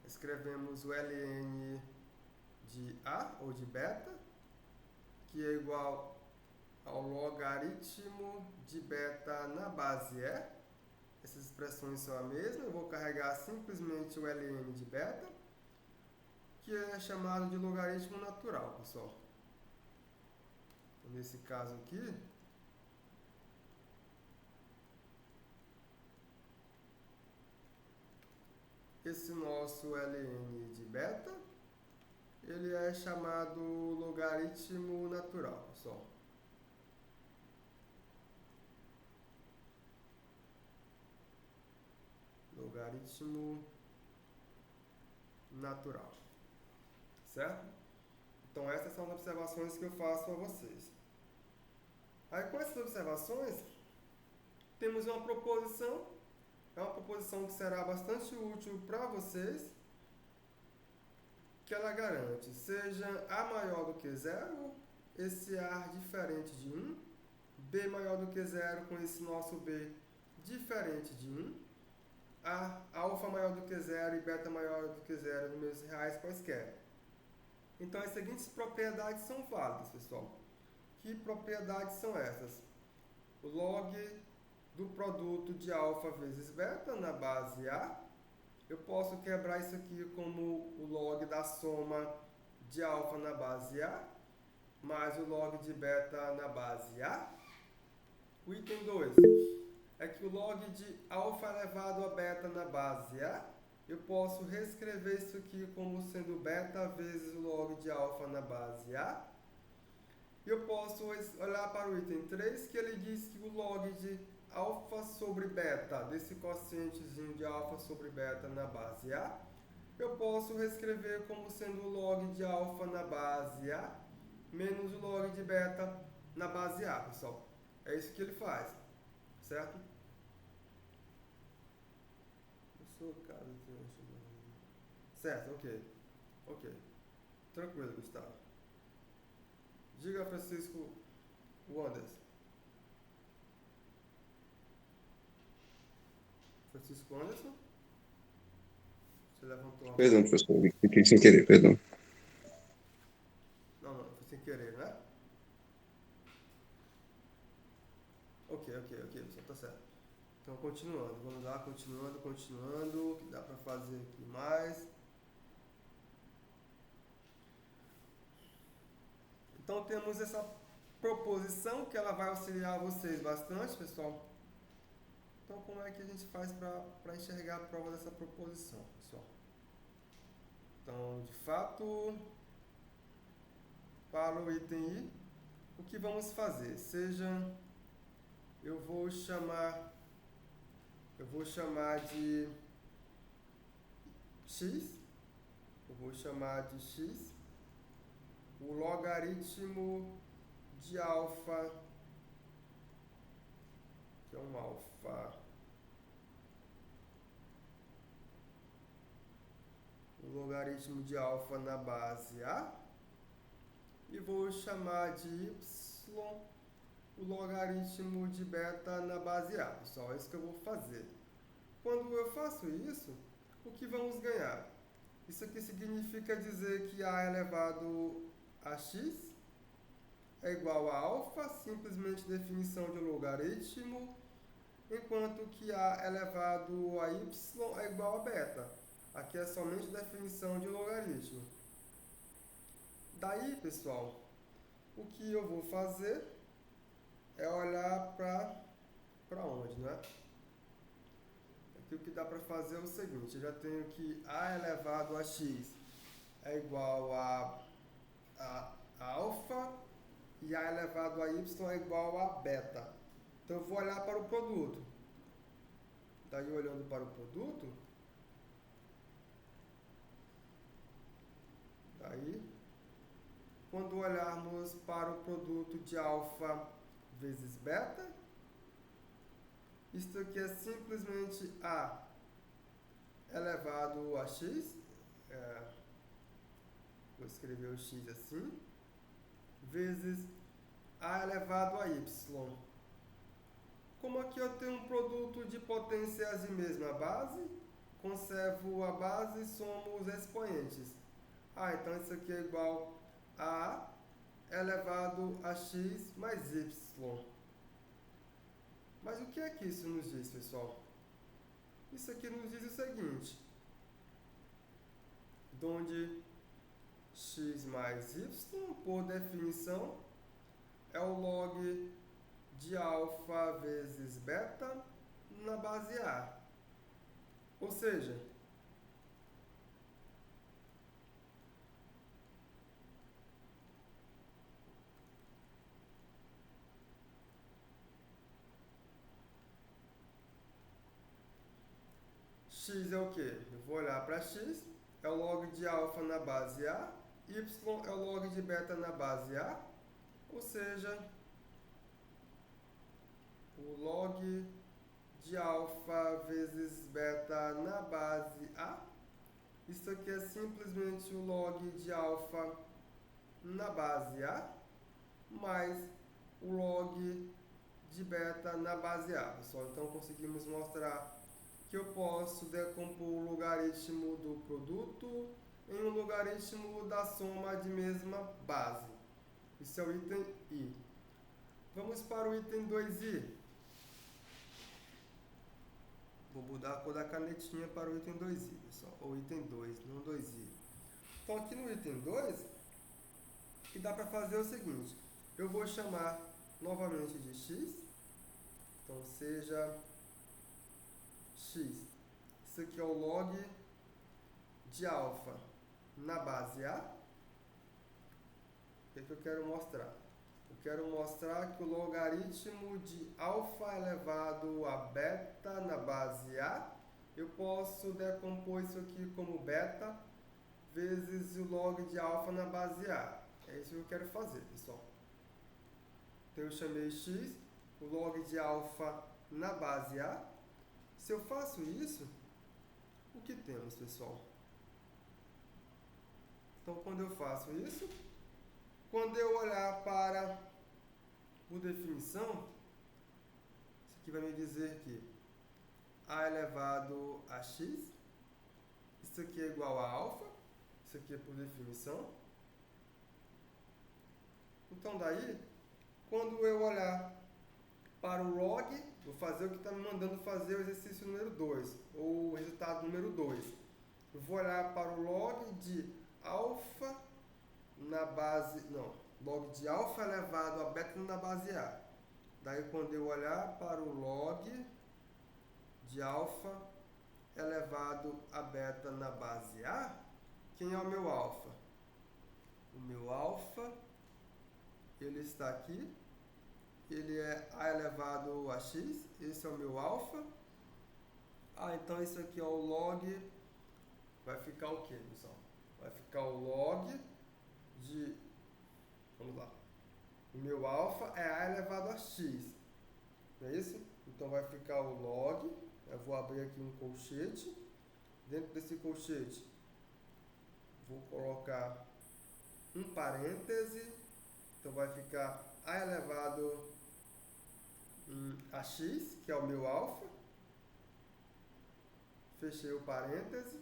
Escrevemos o ln de A ou de beta, que é igual ao logaritmo de beta na base E. Essas expressões são a mesma. Eu vou carregar simplesmente o ln de beta, que é chamado de logaritmo natural, pessoal. Nesse caso aqui, esse nosso ln de beta, ele é chamado logaritmo natural, pessoal. Logaritmo natural. Certo? Então essas são as observações que eu faço a vocês. Aí com essas observações, temos uma proposição. É uma proposição que será bastante útil para vocês, que ela garante, seja A maior do que 0, esse A diferente de 1, B maior do que 0 com esse nosso B diferente de 1, A alfa maior do que 0 e beta maior do que 0 números reais quaisquer. Então as seguintes propriedades são válidas, pessoal. Que propriedades são essas? O log do produto de alfa vezes beta na base A. Eu posso quebrar isso aqui como o log da soma de alfa na base A, mais o log de beta na base A. O item 2 é que o log de alfa elevado a beta na base A, eu posso reescrever isso aqui como sendo beta vezes o log de alfa na base A. Eu posso olhar para o item 3, que ele diz que o log de alfa sobre beta, desse quocientezinho de alfa sobre beta na base A, eu posso reescrever como sendo o log de alfa na base A menos o log de beta na base A, pessoal. É isso que ele faz, certo? Certo, ok. Tranquilo, Gustavo. Diga, Francisco Wonders. Francisco Anderson? Você levantou a mão? Perdão, professor, fiquei sem querer, perdão. Não, foi sem querer, né? Ok, pessoal, tá certo. Então, continuando, vamos lá, continuando, o que dá pra fazer aqui mais. Então, temos essa proposição que ela vai auxiliar vocês bastante, pessoal. Então, como é que a gente faz para enxergar a prova dessa proposição, pessoal? Então, de fato, para o item I, o que vamos fazer? Eu vou chamar de x, o logaritmo de alfa, que é um alfa, o logaritmo de alfa na base A, e vou chamar de y o logaritmo de beta na base A, pessoal. É isso que eu vou fazer. Quando eu faço isso, o que vamos ganhar? Isso aqui significa dizer que A elevado a x é igual a alfa, simplesmente definição de logaritmo, enquanto que A elevado a y é igual a beta. Aqui é somente definição de logaritmo. Daí, pessoal, o que eu vou fazer é olhar para onde, né? Aqui o que dá para fazer é o seguinte, eu já tenho que A elevado a x é igual a alfa e A elevado a y é igual a beta. Então eu vou olhar para o produto. Daí olhando para o produto, daí quando olharmos para o produto de alfa vezes beta, Isto aqui é simplesmente A elevado a x, vou escrever o x assim, vezes A elevado a y. Como aqui eu tenho um produto de potências de mesma base, conservo a base e somo os expoentes. Então isso aqui é igual a elevado a x mais y. Mas o que é que isso nos diz, pessoal? Isso aqui nos diz o seguinte, onde x mais y, por definição, é o log de alfa vezes beta na base A. Ou seja, x é o quê? Eu vou olhar para x, é o log de alfa na base A, y é o log de beta na base A, ou seja, o log de alfa vezes beta na base A. Isso aqui é simplesmente o log de alfa na base A, mais o log de beta na base A, pessoal. Então, conseguimos mostrar que eu posso decompor o logaritmo do produto em um logaritmo da soma de mesma base. Isso é o item I. Vamos para o item 2i. Vou mudar a cor da canetinha para o item 2i, pessoal. Ou item 2, não 2i. Então, aqui no item 2, o que dá para fazer é o seguinte. Eu vou chamar novamente de x. Então, seja x. Isso aqui é o log de alfa na base A. O que eu quero mostrar? Eu quero mostrar que o logaritmo de alfa elevado a beta na base A, eu posso decompor isso aqui como beta vezes o log de alfa na base A. É isso que eu quero fazer, pessoal. Então, eu chamei x, o log de alfa na base A. Se eu faço isso, o que temos, pessoal? Então, quando eu faço isso, quando eu olhar para por definição, isso aqui vai me dizer que A elevado a x, isso aqui é igual a alfa, isso aqui é por definição. Então, daí, quando eu olhar para o log, vou fazer o que está me mandando fazer o exercício número 2, ou o resultado número 2. Eu vou olhar para o log de alfa na base, log de alfa elevado a beta na base A. Daí, quando eu olhar para o log de alfa elevado a beta na base A, quem é o meu alfa? O meu alfa, ele está aqui, ele é A elevado a x, esse é o meu alfa. Então isso aqui é o log, vai ficar o quê, pessoal? Vai ficar o log de, vamos lá, o meu alfa é A elevado a x, não é isso? Então vai ficar o log, eu vou abrir aqui um colchete, dentro desse colchete vou colocar um parêntese, então vai ficar A elevado a x, que é o meu alfa, fechei o parêntese,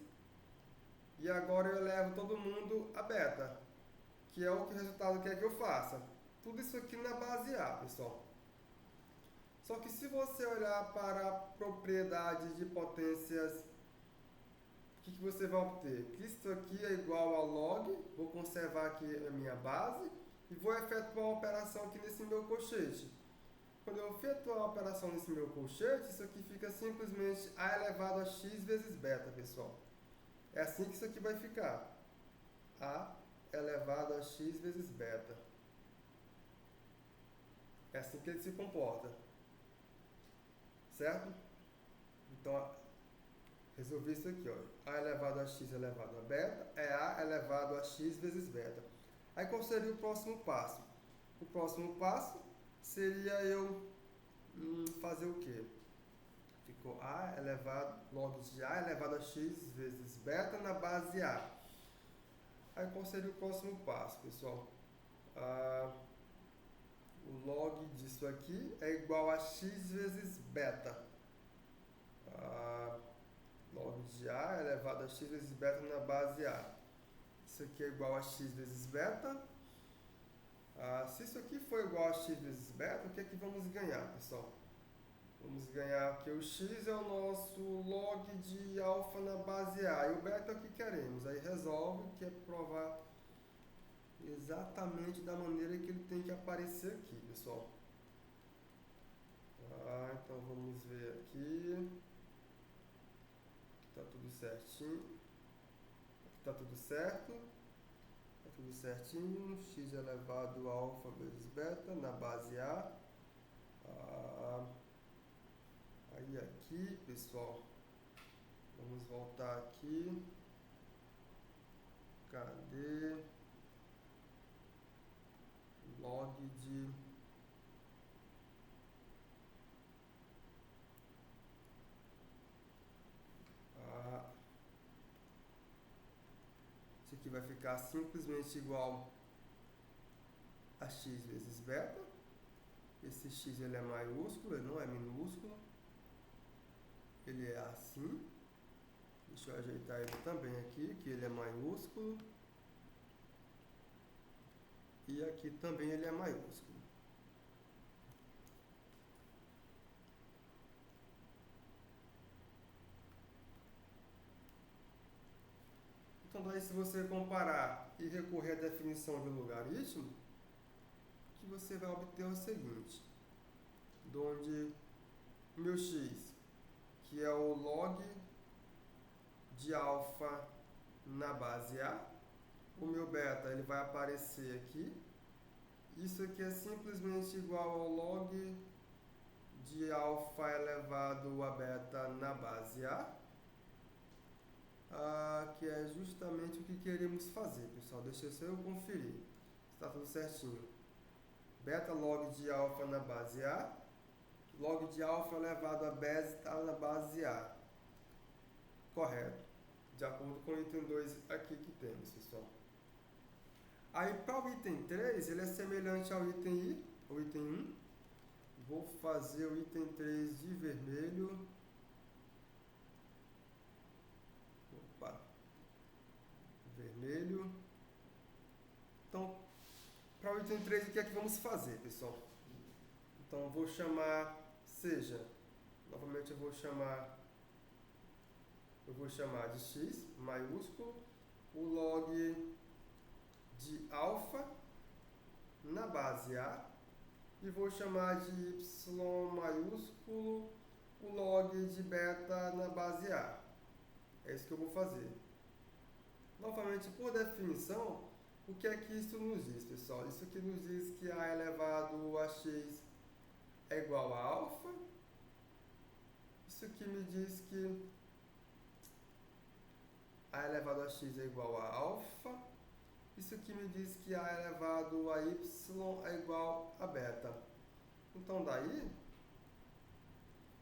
e agora eu elevo todo mundo a beta, que é o que o resultado quer que eu faça. Tudo isso aqui na base A, pessoal. Só que se você olhar para a propriedade de potências, o que você vai obter? Que isso aqui é igual a log, vou conservar aqui a minha base, e vou efetuar uma operação aqui nesse meu colchete. Quando eu efetuar a operação nesse meu colchete, isso aqui fica simplesmente A elevado a x vezes beta, pessoal. É assim que isso aqui vai ficar. A elevado a x vezes beta. É assim que ele se comporta. Certo? Então, resolvi isso aqui, ó. A elevado a x elevado a beta é A elevado a x vezes beta. Aí, qual seria o próximo passo? O próximo passo seria eu fazer o quê? ficou A elevado, log de A elevado a x vezes beta na base A. Aí qual seria o próximo passo, pessoal? O log disso aqui é igual a x vezes beta. Log de A elevado a x vezes beta na base A. Isso aqui é igual a x vezes beta. Se isso aqui for igual a x vezes beta, o que é que vamos ganhar, pessoal? Vamos ganhar que o x é o nosso log de alfa na base A e o beta é o que queremos. Aí resolve, que é provar exatamente da maneira que ele tem que aparecer aqui, pessoal. Então vamos ver aqui. Está tudo certinho. Está tudo certo. Está tudo certinho. X elevado a alfa vezes beta na base A. Aí aqui, pessoal, vamos voltar aqui. Cadê? Log de isso aqui vai ficar simplesmente igual a x vezes beta. Esse x ele é maiúsculo, ele não é minúsculo. Ele é assim. Deixa eu ajeitar ele também aqui, que ele é maiúsculo. E aqui também ele é maiúsculo. Então daí, se você comparar e recorrer à definição de logaritmo, o que você vai obter é o seguinte, onde meu x, que é o log de alfa na base A, o meu beta ele vai aparecer aqui. Isso aqui é simplesmente igual ao log de alfa elevado a beta na base A, que é justamente o que queremos fazer, pessoal. Deixa eu conferir. Está tudo certinho. Beta log de alfa na base A, log de alfa elevado a beta na base A. Correto. De acordo com o item 2 aqui que temos, pessoal. Aí para o item 3, ele é semelhante ao item 1. Vou fazer o item 3 de vermelho. Vermelho. Então, para o item 3, o que é que vamos fazer, pessoal? Então, vou chamar, novamente eu vou chamar de x maiúsculo o log de alfa na base A e vou chamar de y maiúsculo o log de beta na base A. É isso que eu vou fazer. Novamente, por definição, o que é que isso nos diz, pessoal? Isso aqui nos diz que A elevado a x é igual a alfa. Isso aqui me diz que A elevado a x é igual a alfa. Isso aqui me diz que A elevado a y é igual a beta. Então, daí,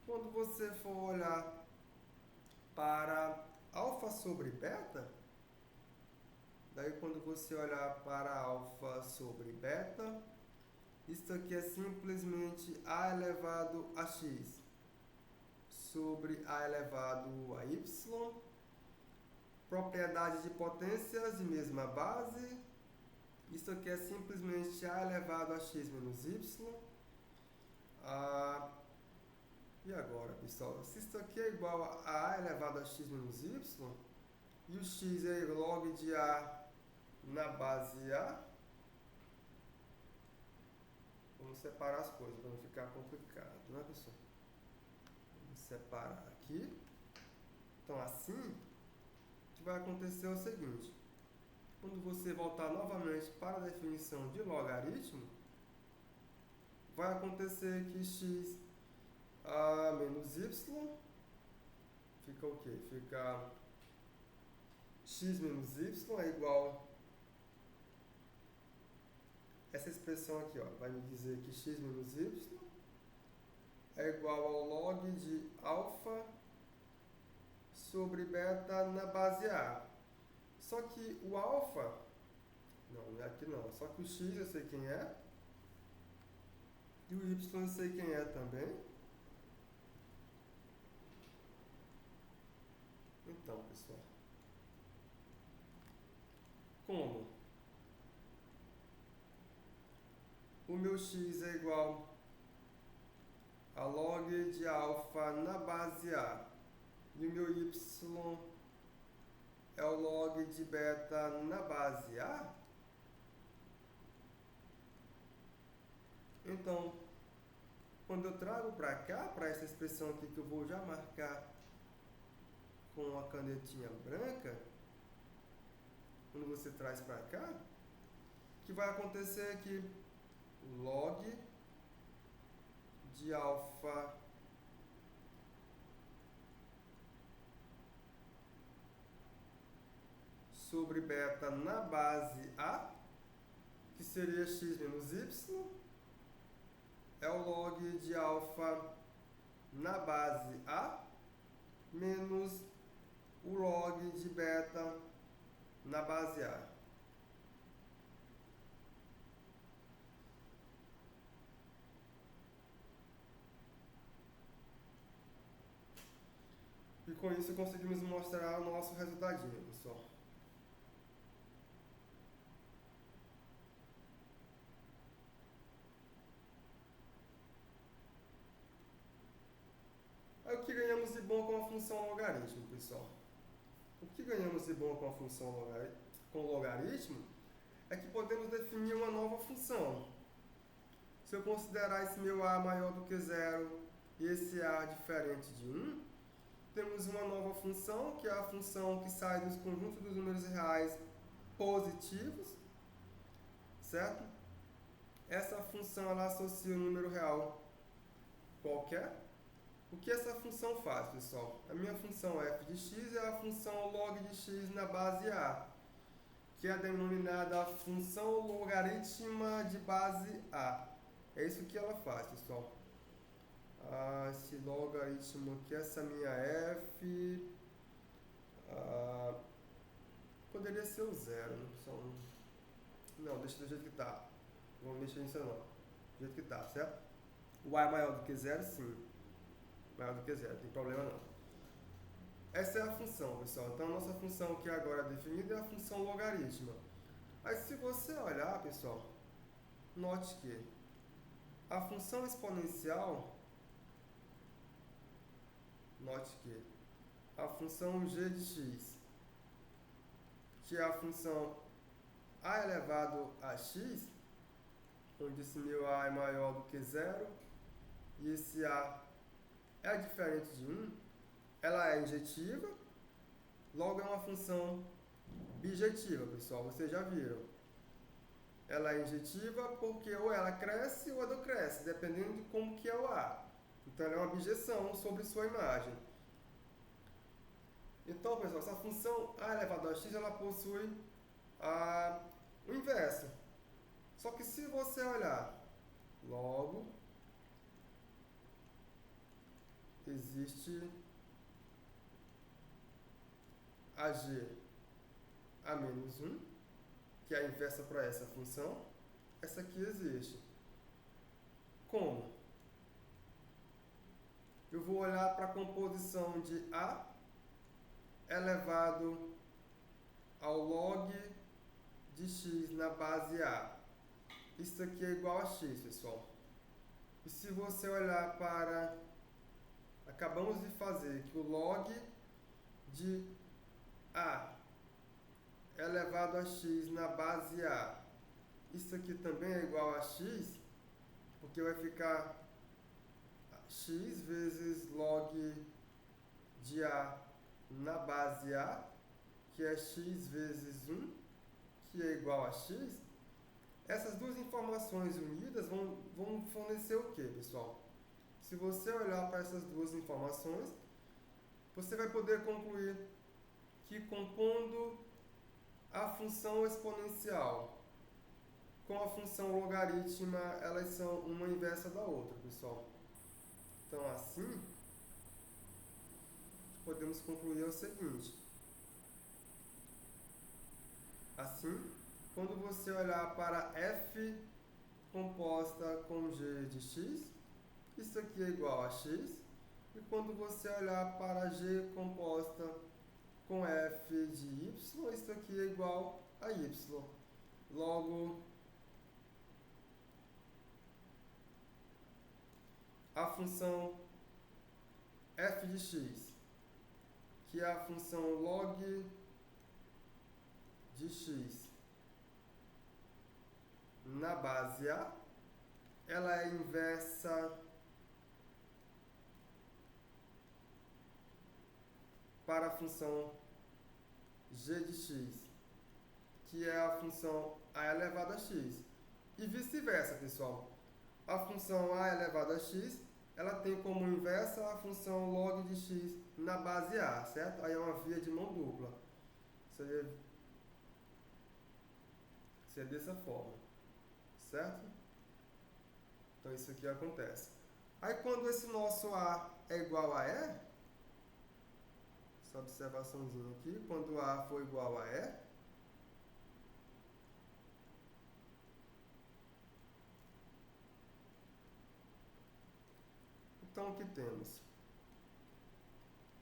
quando você for olhar para alfa sobre beta, isso aqui é simplesmente A elevado a x sobre A elevado a y. Propriedade de potências de mesma base. Isso aqui é simplesmente A elevado a x menos y. E agora, pessoal, se isso aqui é igual a A elevado a x menos y, e o x é log de A na base A, vamos separar as coisas para não ficar complicado, né, pessoal? Vamos separar aqui. Então, assim, o que vai acontecer é o seguinte. Quando você voltar novamente para a definição de logaritmo, vai acontecer que x menos y fica o quê? Fica x menos y é igual... Essa expressão aqui, vai me dizer que x menos y é igual ao log de alfa sobre beta na base A. Só que o alfa, não é aqui não, só que o x eu sei quem é, e o y eu sei quem é também. Então, pessoal, como o meu x é igual a log de alfa na base A e o meu y é o log de beta na base A, então, quando eu trago para cá, para essa expressão aqui que eu vou já marcar com a canetinha branca, quando você traz para cá, o que vai acontecer é que log de alfa sobre beta na base A, que seria x menos y, é o log de alfa na base A menos o log de beta na base A. E com isso conseguimos mostrar o nosso resultadinho, pessoal. Aí o que ganhamos de bom com a função logaritmo, pessoal? O que ganhamos de bom com a função logaritmo é que podemos definir uma nova função. Se eu considerar esse meu a maior do que zero e esse a diferente de 1, temos uma nova função, que é a função que sai dos conjuntos dos números reais positivos, certo? Essa função ela associa um número real qualquer. O que essa função faz, pessoal? A minha função f de x é a função log de x na base A, que é denominada função logarítmica de base A. É isso que ela faz, pessoal. Esse logaritmo aqui, essa minha f, poderia ser o zero, não, deixa do jeito que está. Não vou mexer nisso não, do jeito que está, certo? O a é maior do que zero, sim. Maior do que zero, não tem problema não. Essa é a função, pessoal. Então, a nossa função que agora é definida é a função logarítmica. Aí, se você olhar, pessoal, note que a função exponencial, note que a função g de x, que é a função a elevado a x, onde esse meu a é maior do que zero e esse a é diferente de 1, ela é injetiva, logo é uma função bijetiva, pessoal, vocês já viram. Ela é injetiva porque ou ela cresce ou ela decresce, dependendo de como que é o a. Então, ela é uma bijeção sobre sua imagem. Então, pessoal, essa função a elevado a x, ela possui o inverso. Só que se você olhar, logo, existe a g a menos 1, que é a inversa para essa função. Essa aqui existe. Como? Eu vou olhar para a composição de a elevado ao log de x na base a. Isso aqui é igual a x, pessoal. E se você olhar para... Acabamos de fazer que o log de a elevado a x na base a. Isso aqui também é igual a x, porque vai ficar x vezes log de a na base a, que é x vezes 1, que é igual a x. Essas duas informações unidas vão fornecer o que, pessoal? Se você olhar para essas duas informações, você vai poder concluir que compondo a função exponencial com a função logarítmica, elas são uma inversa da outra, pessoal. Então, assim, podemos concluir o seguinte. Assim, quando você olhar para f composta com g de x, isso aqui é igual a x. E quando você olhar para g composta com f de y, isso aqui é igual a y. Logo, a função f de x, que é a função log de x na base A, ela é inversa para a função g de x, que é a função a elevado a x. E vice-versa, pessoal. A função a elevado a x, ela tem como inversa a função log de x na base A, certo? Aí é uma via de mão dupla. Seria dessa forma, certo? Então isso aqui acontece. Aí quando esse nosso A é igual a E, essa observaçãozinha aqui, quando A for igual a E, então o que temos?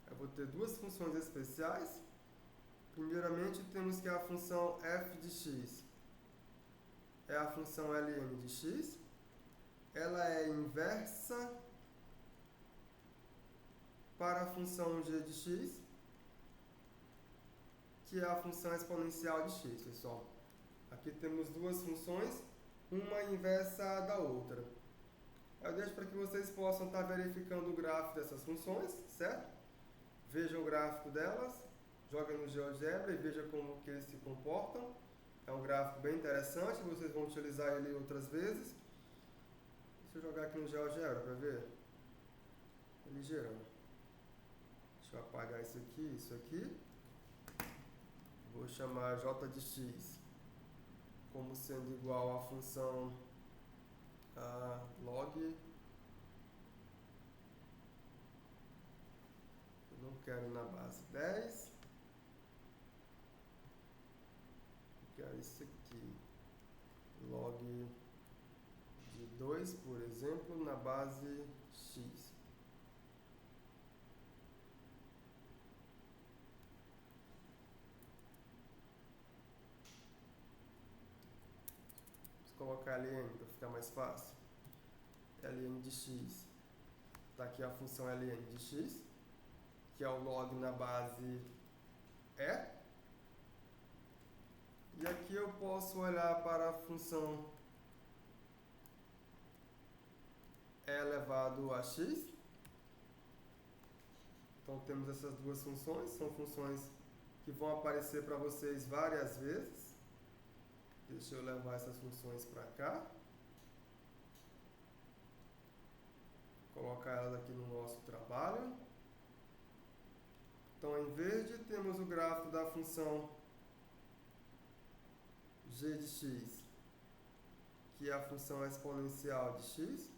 Eu vou ter duas funções especiais. Primeiramente temos que a função f de x é a função ln de x. Ela é inversa para a função g de x, que é a função exponencial de x, pessoal. Aqui temos duas funções, uma inversa da outra. Eu deixo para que vocês possam estar verificando o gráfico dessas funções, certo? Vejam o gráfico delas, joguem no GeoGebra e vejam como que eles se comportam. É um gráfico bem interessante, vocês vão utilizar ele outras vezes. Deixa eu jogar aqui no GeoGebra para ver. Ele gerando. Deixa eu apagar isso aqui. Vou chamar j de x como sendo igual à função log. Eu não quero na base 10. Eu quero isso aqui. Log de 2, por exemplo, na base x. Colocar ln para ficar mais fácil. Ln de x. Está aqui a função ln de x, que é o log na base E. E aqui eu posso olhar para a função e elevado a x. Então temos essas duas funções, são funções que vão aparecer para vocês várias vezes. Deixa eu levar essas funções para cá. Colocar elas aqui no nosso trabalho. Então, em verde, temos o gráfico da função g de x, que é a função exponencial de x.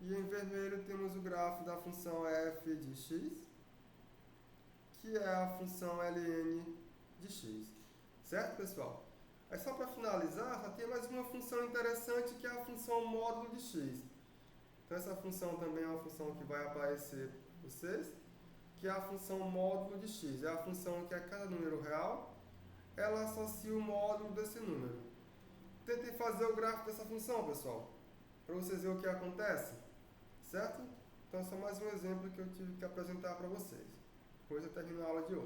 E em vermelho, temos o gráfico da função f de x, que é a função ln de x. Certo, pessoal? Aí só para finalizar, só tem mais uma função interessante que é a função módulo de x. Então essa função também é uma função que vai aparecer para vocês, que é a função módulo de x. É a função que a cada número real, ela associa o módulo desse número. Tentem fazer o gráfico dessa função, pessoal, para vocês verem o que acontece. Certo? Então é só mais um exemplo que eu tive que apresentar para vocês. Depois eu termino a aula de hoje.